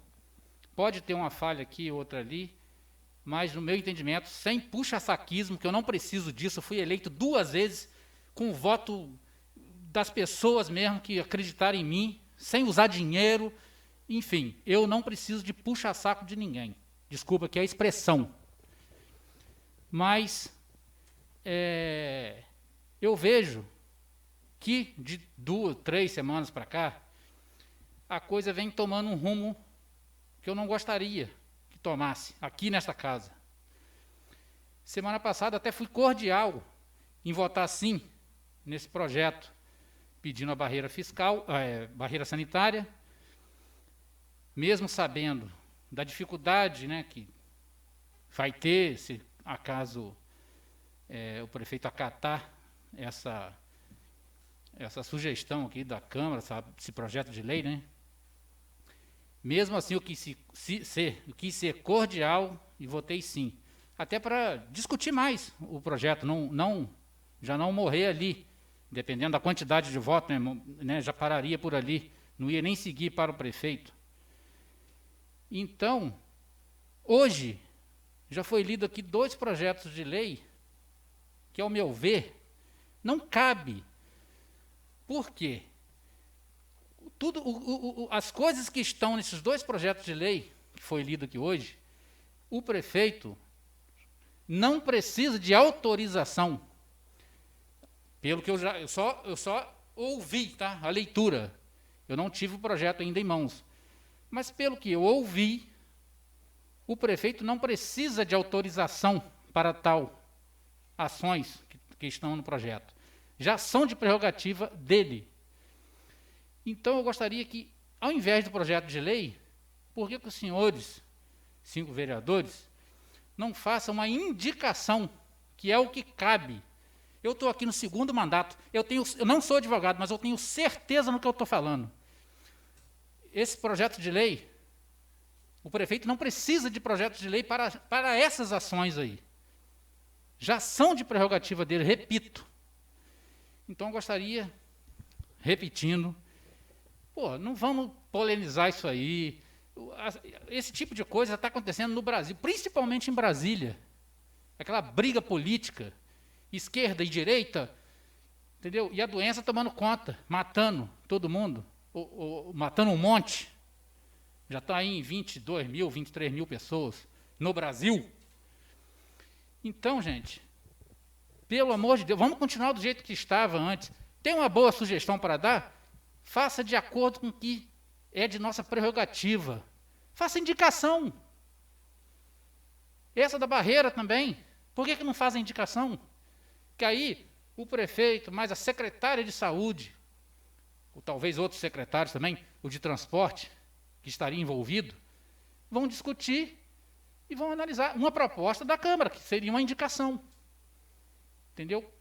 Pode ter uma falha aqui, outra ali, mas no meu entendimento, sem puxa-saquismo, que eu não preciso disso, eu fui eleito 2 vezes com o voto das pessoas mesmo que acreditaram em mim, sem usar dinheiro, enfim, eu não preciso de puxa-saco de ninguém. Desculpa que é a expressão. Mas eu vejo que de 2, 3 semanas para cá, a coisa vem tomando um rumo que eu não gostaria que tomasse aqui nesta casa. Semana passada até fui cordial em votar sim nesse projeto, pedindo a barreira fiscal, barreira sanitária, mesmo sabendo da dificuldade, né, que vai ter, se acaso o prefeito acatar essa sugestão aqui da Câmara, esse projeto de lei, né? Mesmo assim, eu quis ser cordial e votei sim. Até para discutir mais o projeto, já não morrer ali, dependendo da quantidade de votos, né, já pararia por ali, não ia nem seguir para o prefeito. Então, hoje, já foi lido aqui 2 projetos de lei que, ao meu ver, não cabe. Por quê? As coisas que estão nesses 2 projetos de lei, que foi lido aqui hoje, o prefeito não precisa de autorização. Pelo que eu só ouvi, tá? A leitura. Eu não tive o projeto ainda em mãos. Mas pelo que eu ouvi, o prefeito não precisa de autorização para tal ações que estão no projeto. Já são de prerrogativa dele. Então, eu gostaria que, ao invés do projeto de lei, por que os senhores, 5 vereadores, não façam uma indicação, que é o que cabe. Eu estou aqui no 2º mandato, eu não sou advogado, mas eu tenho certeza no que eu estou falando. Esse projeto de lei, o prefeito não precisa de projeto de lei para essas ações aí. Já são de prerrogativa dele, repito. Então, eu gostaria, repetindo, não vamos polemizar isso aí. Esse tipo de coisa está acontecendo no Brasil, principalmente em Brasília. Aquela briga política, esquerda e direita, entendeu? E a doença tomando conta, matando todo mundo, matando um monte. Já está aí em 22 mil, 23 mil pessoas no Brasil. Então, gente, pelo amor de Deus, vamos continuar do jeito que estava antes. Tem uma boa sugestão para dar? Faça de acordo com o que é de nossa prerrogativa. Faça indicação. Essa da barreira também. Por que não faz a indicação? Que aí o prefeito, mais a secretária de saúde, ou talvez outros secretários também, o de transporte, que estaria envolvido, vão discutir e vão analisar uma proposta da Câmara, que seria uma indicação. Entendeu?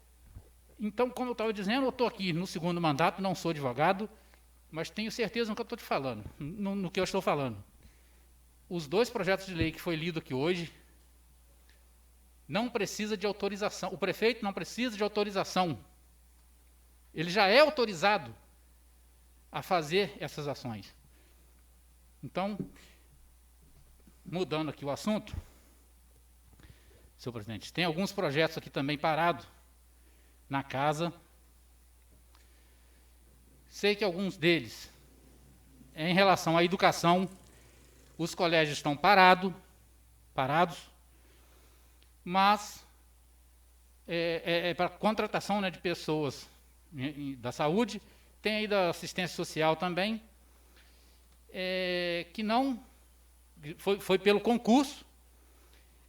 Então, como eu estava dizendo, eu estou aqui no 2º mandato, não sou advogado, mas tenho certeza no que eu estou te falando, no que eu estou falando. Os 2 projetos de lei que foi lido aqui hoje não precisa de autorização. O prefeito não precisa de autorização. Ele já é autorizado a fazer essas ações. Então, mudando aqui o assunto, senhor presidente, tem alguns projetos aqui também parados na casa. Sei que alguns deles, em relação à educação, os colégios estão parados, mas para contratação, né, de pessoas da saúde, tem aí da assistência social também, que não foi pelo concurso.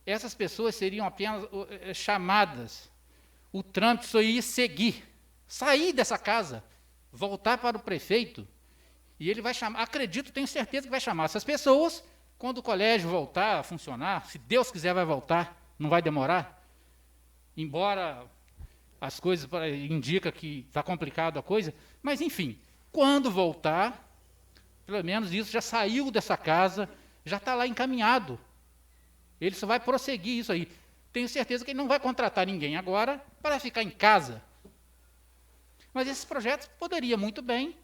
Essas pessoas seriam apenas chamadas, o trâmite só ia seguir, sair dessa casa, voltar para o prefeito, e ele vai chamar, acredito, tenho certeza que vai chamar essas pessoas, quando o colégio voltar a funcionar, se Deus quiser vai voltar, não vai demorar, embora as coisas indicam que está complicado a coisa, mas enfim, quando voltar, pelo menos isso já saiu dessa casa, já está lá encaminhado. Ele só vai prosseguir isso aí. Tenho certeza que ele não vai contratar ninguém agora para ficar em casa. Mas esses projetos poderiam muito bem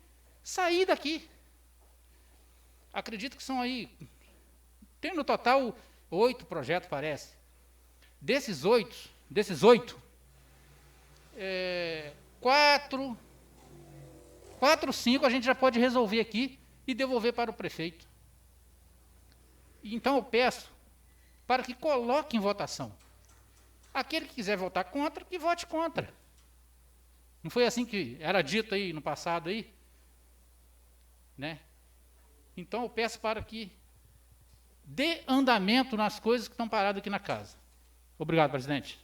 sair daqui. Acredito que são aí, tem no total 8 projetos, parece. Desses 8, 4, 5 a gente já pode resolver aqui e devolver para o prefeito. Então eu peço para que coloque em votação. Aquele que quiser votar contra, que vote contra. Não foi assim que era dito aí no passado aí? Né? Então eu peço para que dê andamento nas coisas que estão paradas aqui na casa. Obrigado, presidente.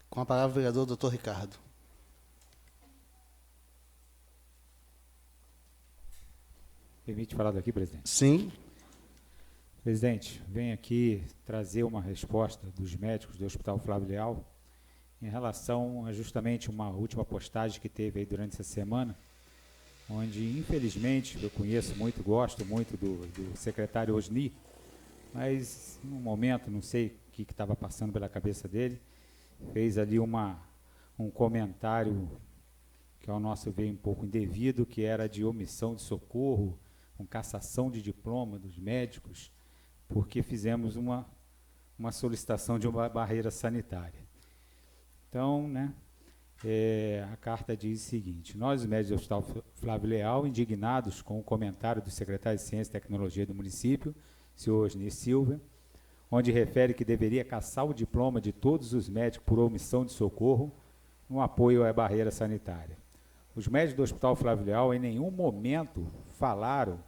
Com a palavra o vereador Dr. Ricardo. Permite falar daqui, presidente? Sim. Presidente, venho aqui trazer uma resposta dos médicos do Hospital Flávio Leal em relação a justamente uma última postagem que teve aí durante essa semana, onde, infelizmente, eu conheço muito, gosto muito do secretário Osni, mas, num momento, não sei o que estava passando pela cabeça dele, fez ali um comentário que, ao nosso ver, um pouco indevido, que era de omissão de socorro, com cassação de diploma dos médicos, porque fizemos uma solicitação de uma barreira sanitária. Então, né, a carta diz o seguinte: nós, os médicos do Hospital Flávio Leal, indignados com o comentário do secretário de Ciência e Tecnologia do município, senhor Osni Silva, onde refere que deveria cassar o diploma de todos os médicos por omissão de socorro no apoio à barreira sanitária. Os médicos do Hospital Flávio Leal em nenhum momento falaram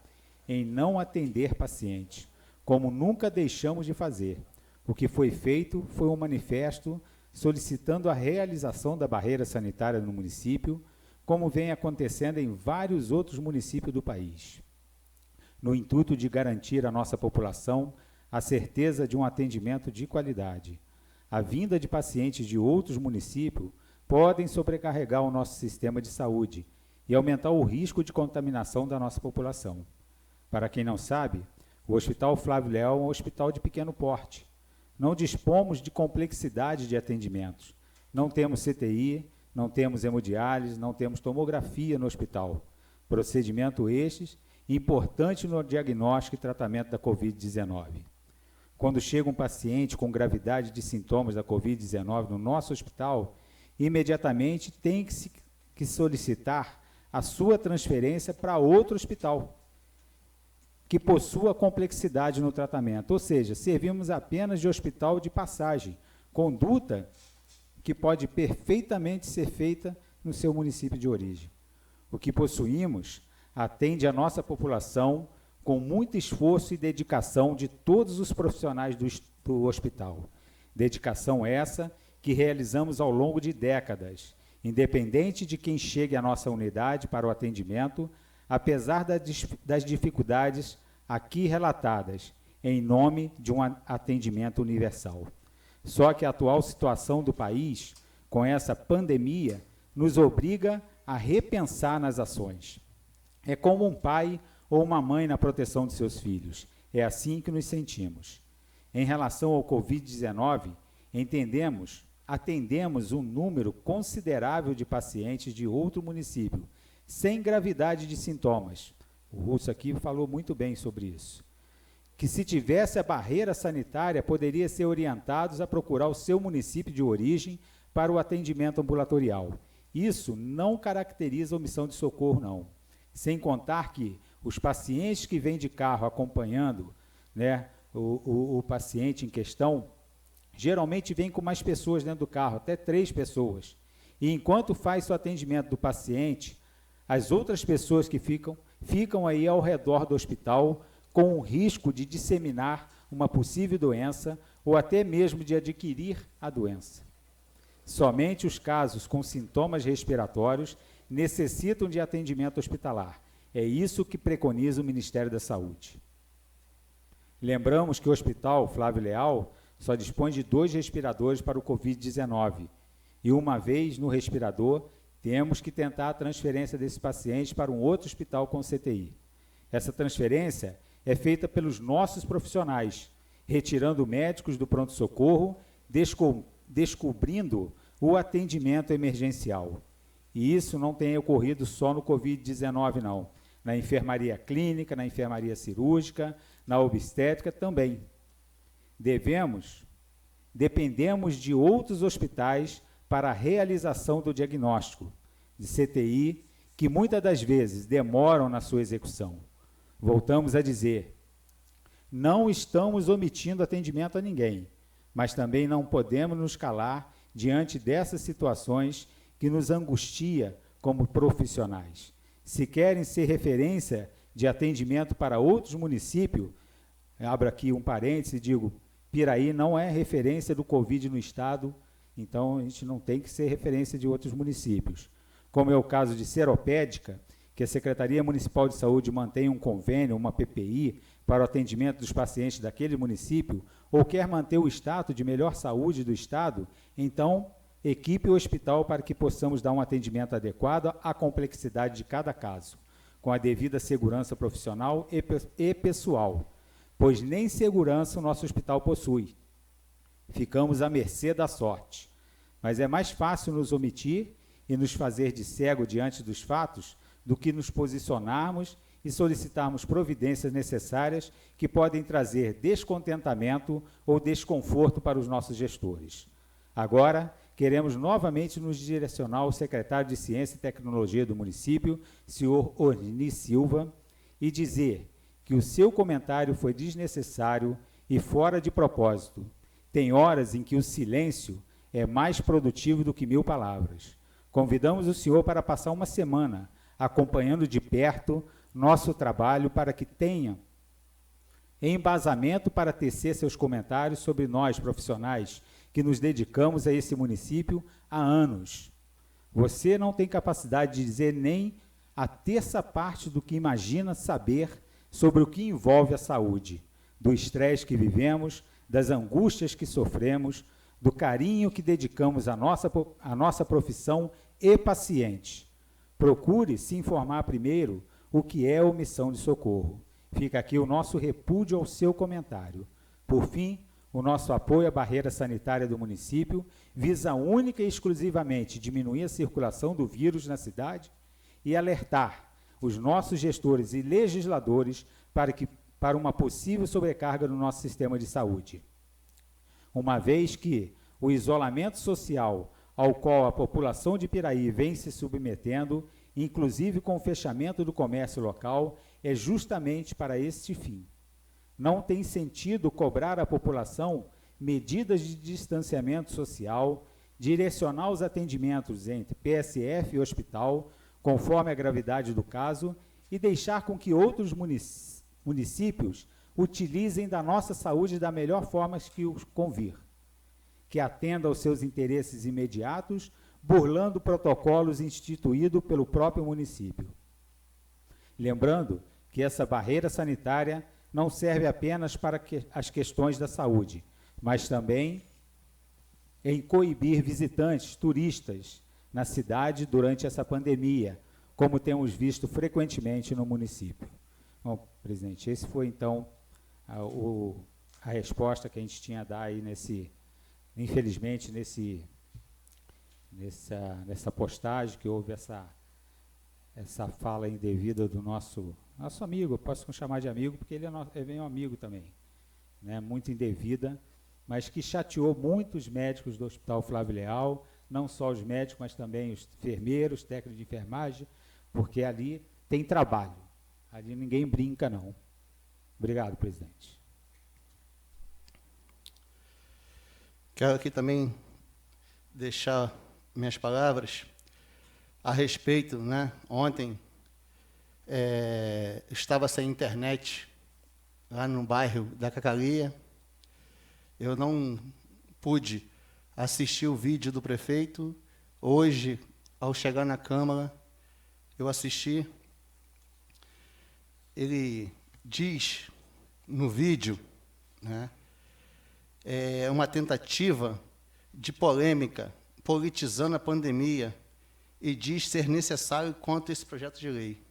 em não atender pacientes, como nunca deixamos de fazer. O que foi feito foi um manifesto solicitando a realização da barreira sanitária no município, como vem acontecendo em vários outros municípios do país, no intuito de garantir à nossa população a certeza de um atendimento de qualidade. A vinda de pacientes de outros municípios podem sobrecarregar o nosso sistema de saúde e aumentar o risco de contaminação da nossa população. Para quem não sabe, o Hospital Flávio Leal é um hospital de pequeno porte. Não dispomos de complexidade de atendimentos. Não temos CTI, não temos hemodiálise, não temos tomografia no hospital. Procedimento estes importante no diagnóstico e tratamento da Covid-19. Quando chega um paciente com gravidade de sintomas da Covid-19 no nosso hospital, imediatamente tem que solicitar a sua transferência para outro hospital, que possua complexidade no tratamento, ou seja, servimos apenas de hospital de passagem, conduta que pode perfeitamente ser feita no seu município de origem. O que possuímos atende a nossa população com muito esforço e dedicação de todos os profissionais do hospital. Dedicação essa que realizamos ao longo de décadas, independente de quem chegue à nossa unidade para o atendimento, apesar das dificuldades aqui relatadas, em nome de um atendimento universal. Só que a atual situação do país, com essa pandemia, nos obriga a repensar nas ações. É como um pai ou uma mãe na proteção de seus filhos. É assim que nos sentimos. Em relação ao Covid-19, atendemos um número considerável de pacientes de outro município, sem gravidade de sintomas. O Russo aqui falou muito bem sobre isso. Que se tivesse a barreira sanitária, poderia ser orientados a procurar o seu município de origem para o atendimento ambulatorial. Isso não caracteriza omissão de socorro, não. Sem contar que os pacientes que vêm de carro acompanhando, né, o paciente em questão, geralmente vêm com mais pessoas dentro do carro, até 3 pessoas. E enquanto faz o atendimento do paciente, as outras pessoas que ficam aí ao redor do hospital com o risco de disseminar uma possível doença ou até mesmo de adquirir a doença. Somente os casos com sintomas respiratórios necessitam de atendimento hospitalar. É isso que preconiza o Ministério da Saúde. Lembramos que o Hospital Flávio Leal só dispõe de 2 respiradores para o Covid-19 e, uma vez no respirador, temos que tentar a transferência desse paciente para um outro hospital com CTI. Essa transferência é feita pelos nossos profissionais, retirando médicos do pronto-socorro, descobrindo o atendimento emergencial. E isso não tem ocorrido só no Covid-19, não. Na enfermaria clínica, na enfermaria cirúrgica, na obstétrica também. Dependemos de outros hospitais para a realização do diagnóstico de CTI, que muitas das vezes demoram na sua execução. Voltamos a dizer, não estamos omitindo atendimento a ninguém, mas também não podemos nos calar diante dessas situações que nos angustia como profissionais. Se querem ser referência de atendimento para outros municípios, abro aqui um parêntese e digo, Piraí não é referência do Covid no estado, então a gente não tem que ser referência de outros municípios. Como é o caso de Seropédica, que a Secretaria Municipal de Saúde mantém um convênio, uma PPI, para o atendimento dos pacientes daquele município, ou quer manter o status de melhor saúde do estado, então equipe o hospital para que possamos dar um atendimento adequado à complexidade de cada caso, com a devida segurança profissional e pessoal, pois nem segurança o nosso hospital possui. Ficamos à mercê da sorte. Mas é mais fácil nos omitir e nos fazer de cego diante dos fatos do que nos posicionarmos e solicitarmos providências necessárias que podem trazer descontentamento ou desconforto para os nossos gestores. Agora, queremos novamente nos direcionar ao secretário de Ciência e Tecnologia do município, senhor Orni Silva, e dizer que o seu comentário foi desnecessário e fora de propósito. Tem horas em que o silêncio é mais produtivo do que 1000 palavras. Convidamos o senhor para passar uma semana acompanhando de perto nosso trabalho para que tenha embasamento para tecer seus comentários sobre nós, profissionais, que nos dedicamos a esse município há anos. Você não tem capacidade de dizer nem a terça parte do que imagina saber sobre o que envolve a saúde, do estresse que vivemos, das angústias que sofremos, do carinho que dedicamos à nossa profissão e paciente. Procure se informar primeiro o que é omissão de socorro. Fica aqui o nosso repúdio ao seu comentário. Por fim, o nosso apoio à barreira sanitária do município visa única e exclusivamente diminuir a circulação do vírus na cidade e alertar os nossos gestores e legisladores para uma possível sobrecarga no nosso sistema de saúde. Uma vez que o isolamento social ao qual a população de Piraí vem se submetendo, inclusive com o fechamento do comércio local, é justamente para este fim. Não tem sentido cobrar à população medidas de distanciamento social, direcionar os atendimentos entre PSF e hospital, conforme a gravidade do caso, e deixar com que outros municípios utilizem da nossa saúde da melhor forma que os convir, que atenda aos seus interesses imediatos, burlando protocolos instituídos pelo próprio município. Lembrando que essa barreira sanitária não serve apenas para as questões da saúde, mas também em coibir visitantes, turistas, na cidade durante essa pandemia, como temos visto frequentemente no município. Bom, presidente, esse foi, então, a resposta que a gente tinha a dar aí infelizmente, nessa postagem que houve essa fala indevida do nosso amigo, eu posso chamar de amigo, porque ele é meu amigo também, né, muito indevida, mas que chateou muitos médicos do Hospital Flávio Leal, não só os médicos, mas também os enfermeiros, técnicos de enfermagem, porque ali tem trabalho, ali ninguém brinca, não. Obrigado, presidente. Quero aqui também deixar minhas palavras a respeito, né? Ontem estava sem internet lá no bairro da Cacalia. Eu não pude assistir o vídeo do prefeito. Hoje, ao chegar na Câmara, eu assisti. Ele diz no vídeo, né, uma tentativa de polêmica, politizando a pandemia, e diz ser necessário contra esse projeto de lei.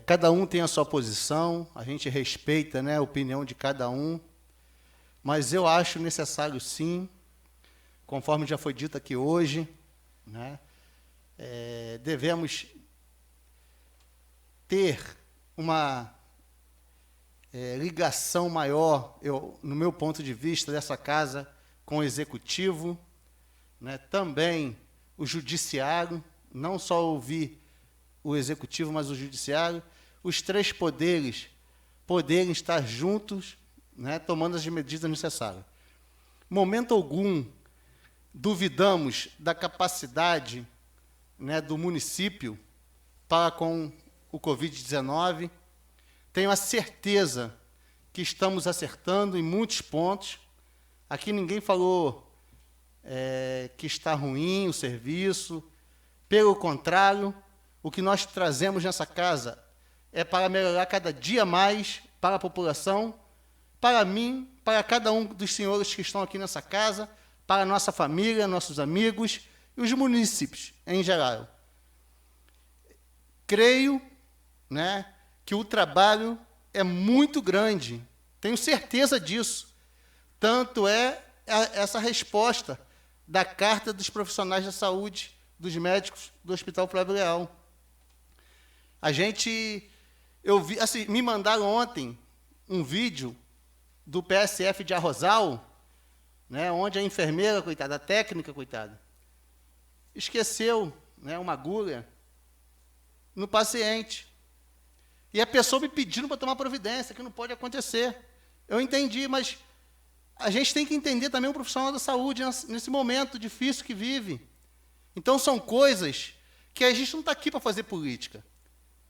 Cada um tem a sua posição, a gente respeita, né, a opinião de cada um, mas eu acho necessário, sim, conforme já foi dito aqui hoje, né, devemos ter uma ligação maior, no meu ponto de vista, dessa casa com o Executivo, né, também o Judiciário, não só ouvir o Executivo, mas o Judiciário, os três poderes poderem estar juntos, né, tomando as medidas necessárias. Momento algum duvidamos da capacidade, né, do município para com o Covid-19. Tenho a certeza que estamos acertando em muitos pontos. Aqui ninguém falou que está ruim o serviço. Pelo contrário, o que nós trazemos nessa casa é para melhorar cada dia mais para a população, para mim, para cada um dos senhores que estão aqui nessa casa, para a nossa família, nossos amigos e os munícipes em geral. Creio, né, que o trabalho é muito grande, tenho certeza disso. Tanto é essa resposta da Carta dos Profissionais da Saúde, dos médicos do Hospital Flávio Leal. Eu vi, assim, me mandaram ontem um vídeo do PSF de Arrozal, né, onde a enfermeira, coitada, a técnica, coitada, esqueceu, né, uma agulha no paciente. E a pessoa me pedindo para tomar providência, que não pode acontecer. Eu entendi, mas a gente tem que entender também o profissional da saúde nesse momento difícil que vive. Então, são coisas que a gente não está aqui para fazer política,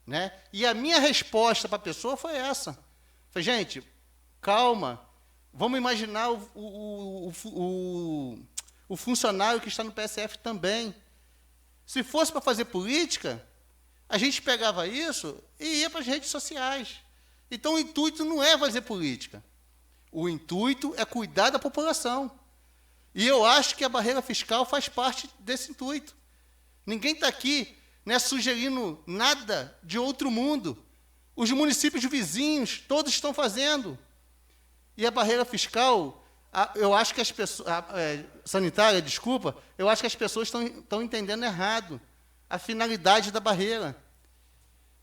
né? E a minha resposta para a pessoa foi essa. Falei, gente, calma, vamos imaginar o funcionário que está no PSF também. Se fosse para fazer política, a gente pegava isso e ia para as redes sociais. Então, o intuito não é fazer política. O intuito é cuidar da população. E eu acho que a barreira fiscal faz parte desse intuito. Ninguém está aqui, né, sugerindo nada de outro mundo. Os municípios vizinhos, todos estão fazendo. E a barreira fiscal, eu acho que as pessoas... sanitária, desculpa, eu acho que as pessoas estão entendendo errado a finalidade da barreira.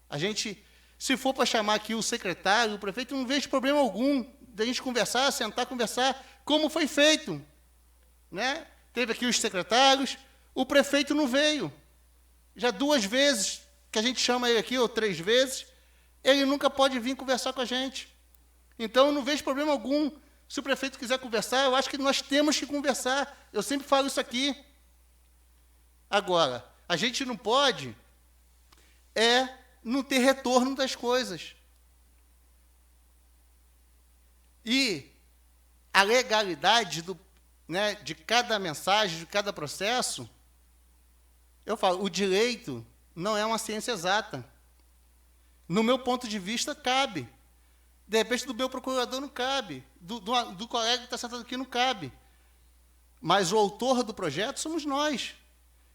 A gente, se for para chamar aqui o secretário, o prefeito, não vejo problema algum da gente conversar, sentar, conversar, como foi feito, né? Teve aqui os secretários, o prefeito não veio. Já 2 vezes que a gente chama ele aqui, ou 3 vezes, ele nunca pode vir conversar com a gente. Então, eu não vejo problema algum. Se o prefeito quiser conversar, eu acho que nós temos que conversar. Eu sempre falo isso aqui. Agora, a gente não pode não ter retorno das coisas. E a legalidade de cada mensagem, de cada processo, eu falo, o direito não é uma ciência exata. No meu ponto de vista, cabe. De repente, do meu procurador não cabe. Do colega que está sentado aqui não cabe. Mas o autor do projeto somos nós.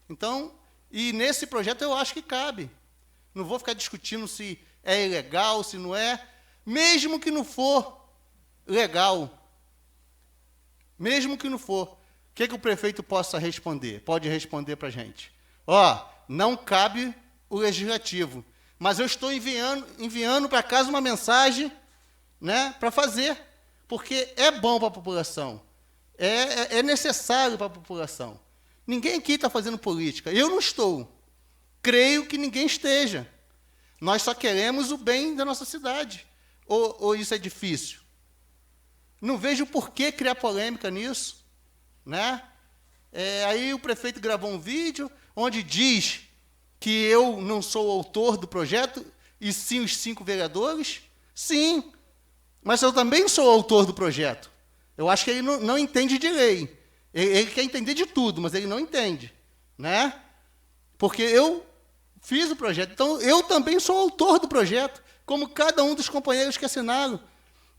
Então, e nesse projeto eu acho que cabe. Não vou ficar discutindo se é ilegal, se não é. Mesmo que não for legal, mesmo que não for, o que o prefeito possa responder? Pode responder para a gente. não cabe o legislativo. Mas eu estou enviando para casa uma mensagem, né, para fazer, porque é bom para a população, é necessário para a população. Ninguém aqui está fazendo política. Eu não estou. Creio que ninguém esteja. Nós só queremos o bem da nossa cidade. Ou isso é difícil? Não vejo por que criar polêmica nisso, né? Aí o prefeito gravou um vídeo onde diz que eu não sou o autor do projeto, e sim os 5 vereadores. Sim, mas eu também sou o autor do projeto. Eu acho que ele não entende de lei. Ele quer entender de tudo, mas ele não entende, né? Porque eu fiz o projeto. Então, eu também sou autor do projeto, como cada um dos companheiros que assinaram.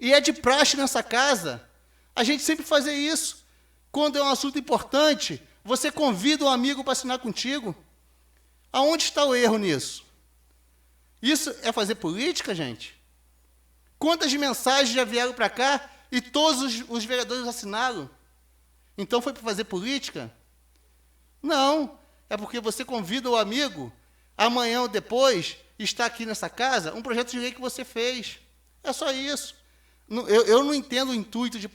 E é de praxe nessa casa a gente sempre fazer isso. Quando é um assunto importante, você convida um amigo para assinar contigo. Aonde está o erro nisso? Isso é fazer política, gente? Quantas mensagens já vieram para cá e todos os vereadores assinaram? Então foi para fazer política? Não. É porque você convida o amigo, amanhã ou depois, está aqui nessa casa, um projeto de lei que você fez. É só isso. Eu não entendo o intuito de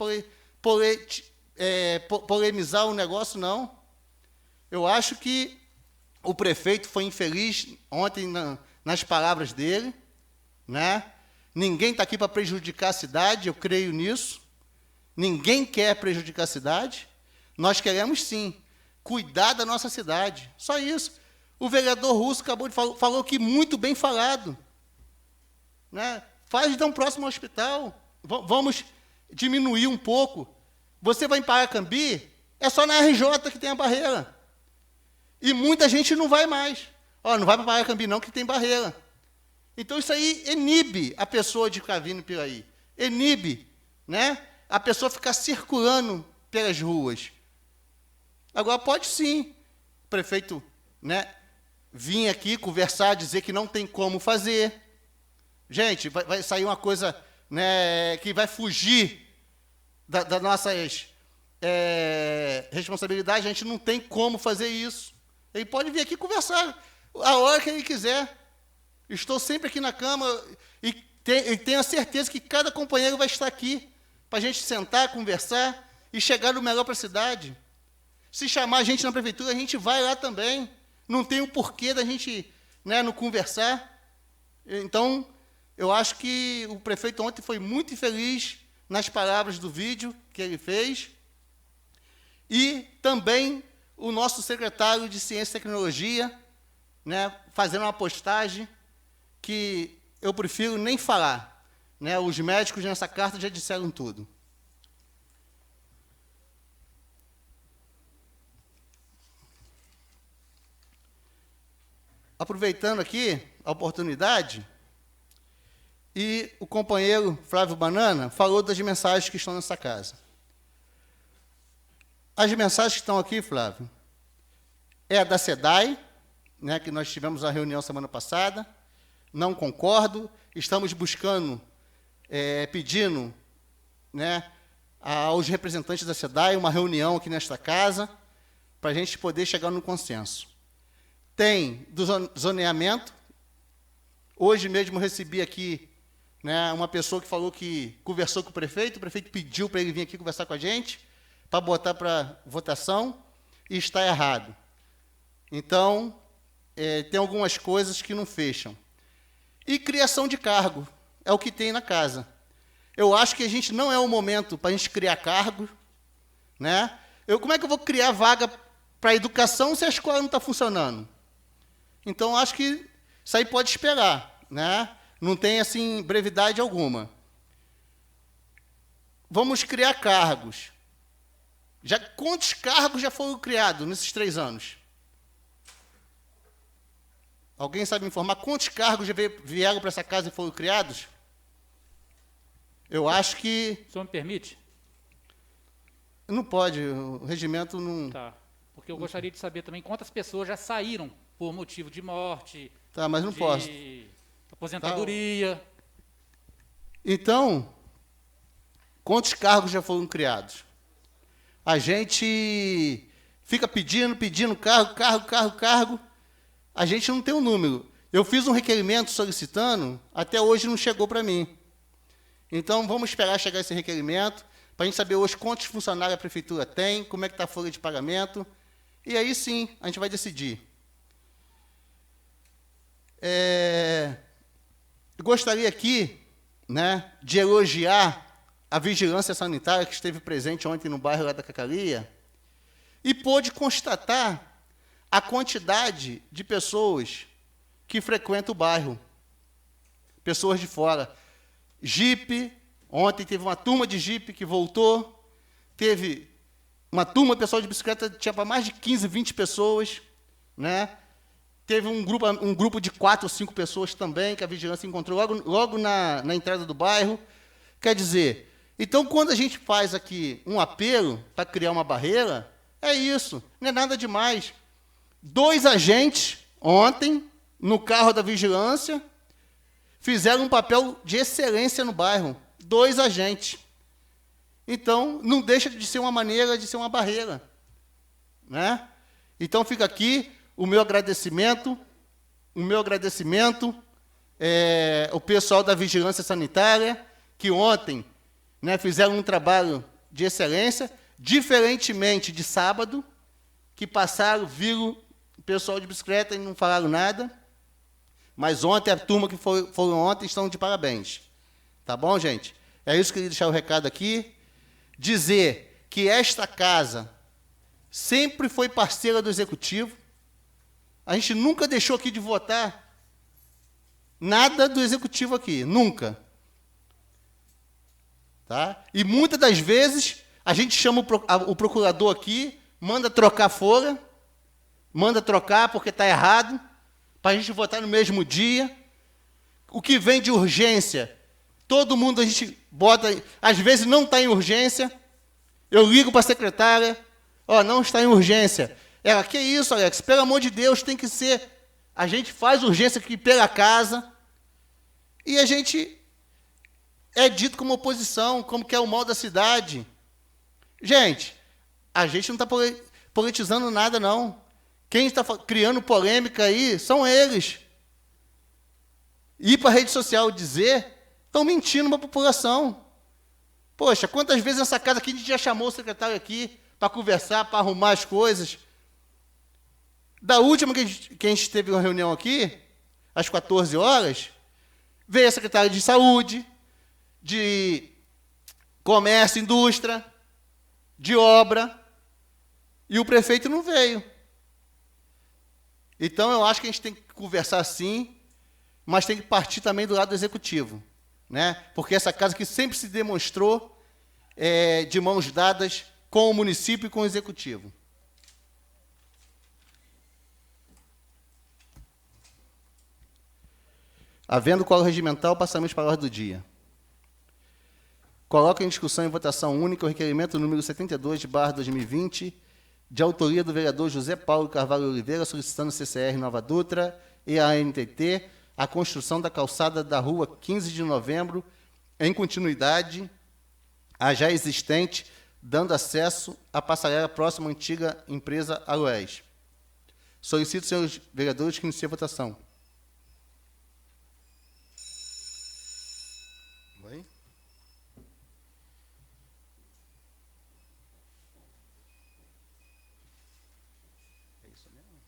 polemizar o negócio, não. Eu acho que o prefeito foi infeliz ontem nas palavras dele, né? Ninguém está aqui para prejudicar a cidade, eu creio nisso. Ninguém quer prejudicar a cidade. Nós queremos, sim, cuidar da nossa cidade. Só isso. O vereador Russo acabou de falar, falou que muito bem falado, né? Faz de um próximo hospital. Vamos diminuir um pouco. Você vai em Paracambi, é só na RJ que tem a barreira. E muita gente não vai mais. Não vai para Paracambi não, que tem barreira. Então, isso aí inibe a pessoa de Cravino e Piraí. Inibe, né? A pessoa ficar circulando pelas ruas. Agora, pode sim, o prefeito, né, vir aqui conversar, dizer que não tem como fazer. Gente, vai sair uma coisa, né, que vai fugir das nossas responsabilidades. A gente não tem como fazer isso. Ele pode vir aqui conversar a hora que ele quiser. Estou sempre aqui na Câmara e tenho a certeza que cada companheiro vai estar aqui para a gente sentar, conversar e chegar no melhor para a cidade. Se chamar a gente na prefeitura, a gente vai lá também. Não tem o porquê da gente, né, não conversar. Então, eu acho que o prefeito ontem foi muito infeliz nas palavras do vídeo que ele fez. E também o nosso secretário de Ciência e Tecnologia, né, fazendo uma postagem que eu prefiro nem falar, né? Os médicos nessa carta já disseram tudo. Aproveitando aqui a oportunidade, e o companheiro Flávio Banana falou das mensagens que estão nessa casa. As mensagens que estão aqui, Flávio, é a da SEDAI, né, que nós tivemos a reunião semana passada. Não concordo, estamos buscando, pedindo, né, aos representantes da SEDAI uma reunião aqui nesta casa, para a gente poder chegar no consenso. Tem do zoneamento. Hoje mesmo recebi aqui, né, uma pessoa que falou que conversou com o prefeito pediu para ele vir aqui conversar com a gente, para botar para votação, e está errado. Então, tem algumas coisas que não fecham. E criação de cargo, é o que tem na casa. Eu acho que a gente não é o momento para a gente criar cargo, né? Como é que eu vou criar vaga para a educação se a escola não está funcionando? Então, acho que isso aí pode esperar, né? Não tem, assim, brevidade alguma. Vamos criar cargos. Quantos cargos já foram criados nesses 3 anos? Alguém sabe me informar quantos cargos já vieram para essa casa e foram criados? Eu acho que... O senhor me permite? Não pode, o regimento não... Tá, porque eu gostaria de saber também quantas pessoas já saíram por motivo de morte, tá, mas não posso. Aposentadoria. Tá. Então, quantos cargos já foram criados? A gente fica pedindo cargo, a gente não tem um número. Eu fiz um requerimento solicitando, até hoje não chegou para mim. Então, vamos esperar chegar esse requerimento, para a gente saber hoje quantos funcionários a prefeitura tem, como é que está a folha de pagamento, e aí sim a gente vai decidir. Eu gostaria aqui, né, de elogiar a vigilância sanitária que esteve presente ontem no bairro lá da Cacaria e pôde constatar a quantidade de pessoas que frequentam o bairro, pessoas de fora. Jipe, ontem teve uma turma de jipe que voltou, teve uma turma pessoal de bicicleta, tinha para mais de 15, 20 pessoas, né? Teve um grupo de 4 ou 5 pessoas também, que a vigilância encontrou logo na entrada do bairro. Quer dizer, então, quando a gente faz aqui um apelo para criar uma barreira, é isso, não é nada demais. 2 agentes, ontem, no carro da vigilância, fizeram um papel de excelência no bairro. 2 agentes. Então, não deixa de ser uma maneira de ser uma barreira, né? Então, fica aqui o meu agradecimento o pessoal da Vigilância Sanitária, que ontem, né, fizeram um trabalho de excelência, diferentemente de sábado, que passaram, viram o pessoal de bicicleta e não falaram nada, mas ontem, a turma que foram ontem estão de parabéns. Tá bom, gente? É isso que eu queria deixar o recado aqui. Dizer que esta casa sempre foi parceira do Executivo. A gente nunca deixou aqui de votar nada do Executivo aqui, nunca. Tá? E muitas das vezes a gente chama o procurador aqui, manda trocar folha, manda trocar porque está errado, para a gente votar no mesmo dia. O que vem de urgência, todo mundo a gente bota, às vezes não está em urgência, eu ligo para a secretária, não está em urgência. Ela, que isso, Alex? Pelo amor de Deus, tem que ser. A gente faz urgência aqui pela casa e a gente é dito como oposição, como que é o mal da cidade. Gente, a gente não está politizando nada, não. Quem está criando polêmica aí são eles. Ir para a rede social dizer, estão mentindo para a população. Poxa, quantas vezes nessa casa aqui a gente já chamou o secretário aqui para conversar, para arrumar as coisas. Da última que a gente teve uma reunião aqui, às 14 horas, veio a secretária de Saúde, de Comércio e Indústria, de Obra, e o prefeito não veio. Então, eu acho que a gente tem que conversar sim, mas tem que partir também do lado do Executivo, né? Porque essa casa que sempre se demonstrou de mãos dadas com o município e com o Executivo. Havendo quórum regimental, passamos para a ordem do dia. Coloco em discussão e votação única o requerimento número 72/2020, de autoria do vereador José Paulo Carvalho Oliveira, solicitando CCR Nova Dutra e a ANTT a construção da calçada da rua 15 de novembro, em continuidade à já existente, dando acesso à passarela próxima à antiga empresa Aloés. Solicito, senhores vereadores, que iniciem a votação. Oi? É isso mesmo?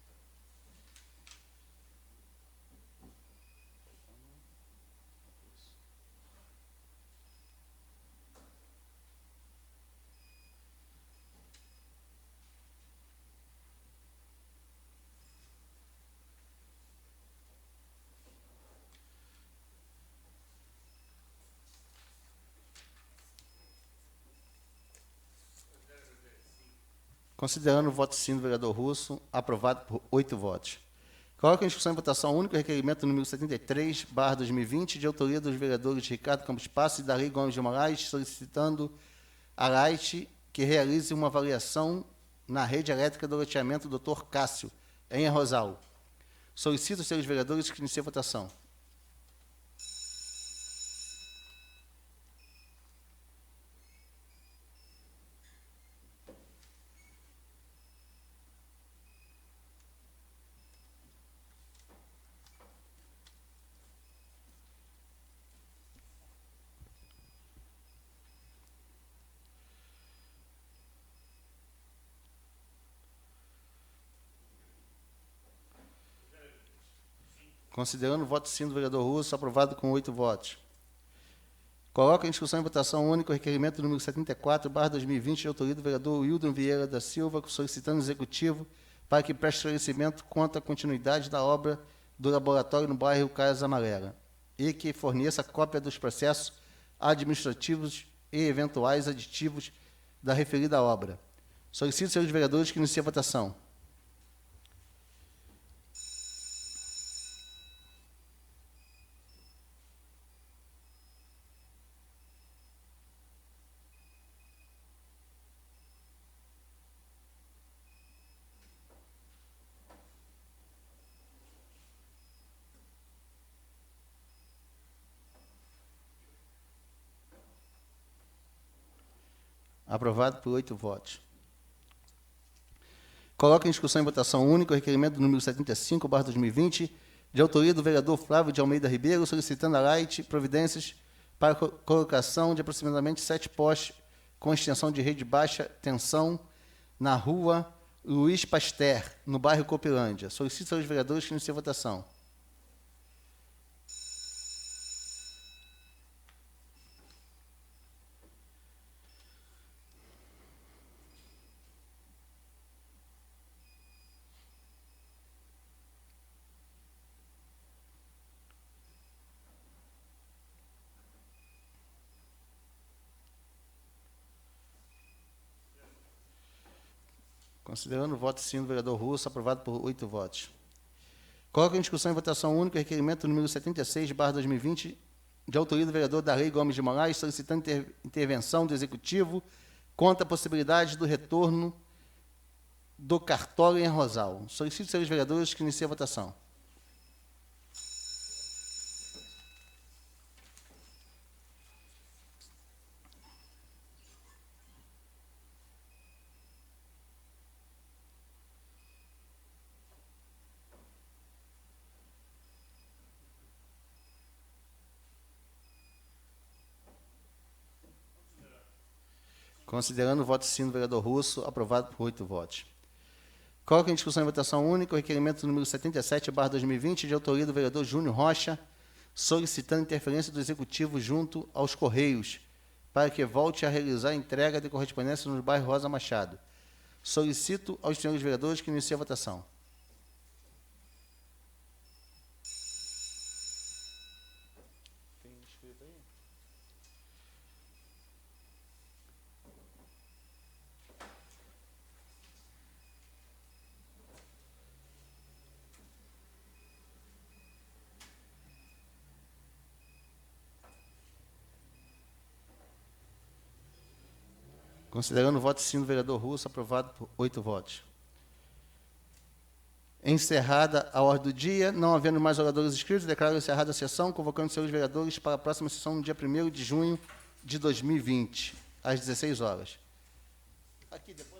Considerando o voto sim do vereador Russo, aprovado por 8 votos. Coloco em discussão e votação única o requerimento número 73/2020, de autoria dos vereadores Ricardo Campos Passos e Darley Gomes de Moraes, solicitando a Light que realize uma avaliação na rede elétrica do loteamento Dr. Cássio, em Arrozal. Solicito aos senhores vereadores que iniciem a votação. Considerando o voto sim do vereador Russo, aprovado com 8 votos. Coloco em discussão e votação única o requerimento número 74/2020, de autoria do vereador Wildon Vieira da Silva, solicitando ao Executivo para que preste esclarecimento quanto à continuidade da obra do laboratório no bairro Casa Amarela e que forneça cópia dos processos administrativos e eventuais aditivos da referida obra. Solicito, senhores vereadores, que iniciem a votação. Aprovado por 8 votos. Coloco em discussão e votação única o requerimento número 75/2020, de autoria do vereador Flávio de Almeida Ribeiro, solicitando a Light providências para a colocação de aproximadamente 7 postes com extensão de rede baixa tensão na rua Luiz Pasteur, no bairro Copilândia. Solicito aos vereadores que iniciem a votação. Considerando o voto sim do vereador Russo, aprovado por 8 votos. Coloco em discussão e votação única o requerimento número 76/2020, de autoria do vereador Darley Gomes de Moraes, solicitando intervenção do Executivo contra a possibilidade do retorno do cartório em Rosal. Solicito, senhores vereadores, que iniciem a votação. Considerando o voto sim do vereador Russo, aprovado por 8 votos. Coloco em discussão e votação única o requerimento número 77/2020, de autoria do vereador Júnior Rocha, solicitando interferência do Executivo junto aos Correios, para que volte a realizar a entrega de correspondência no bairro Rosa Machado. Solicito aos senhores vereadores que iniciem a votação. Considerando o voto sim do vereador Russo, aprovado por 8 votos. Encerrada a ordem do dia, não havendo mais oradores inscritos, declaro encerrada a sessão, convocando os senhores vereadores para a próxima sessão no dia 1º de junho de 2020, às 16 horas. Aqui depois.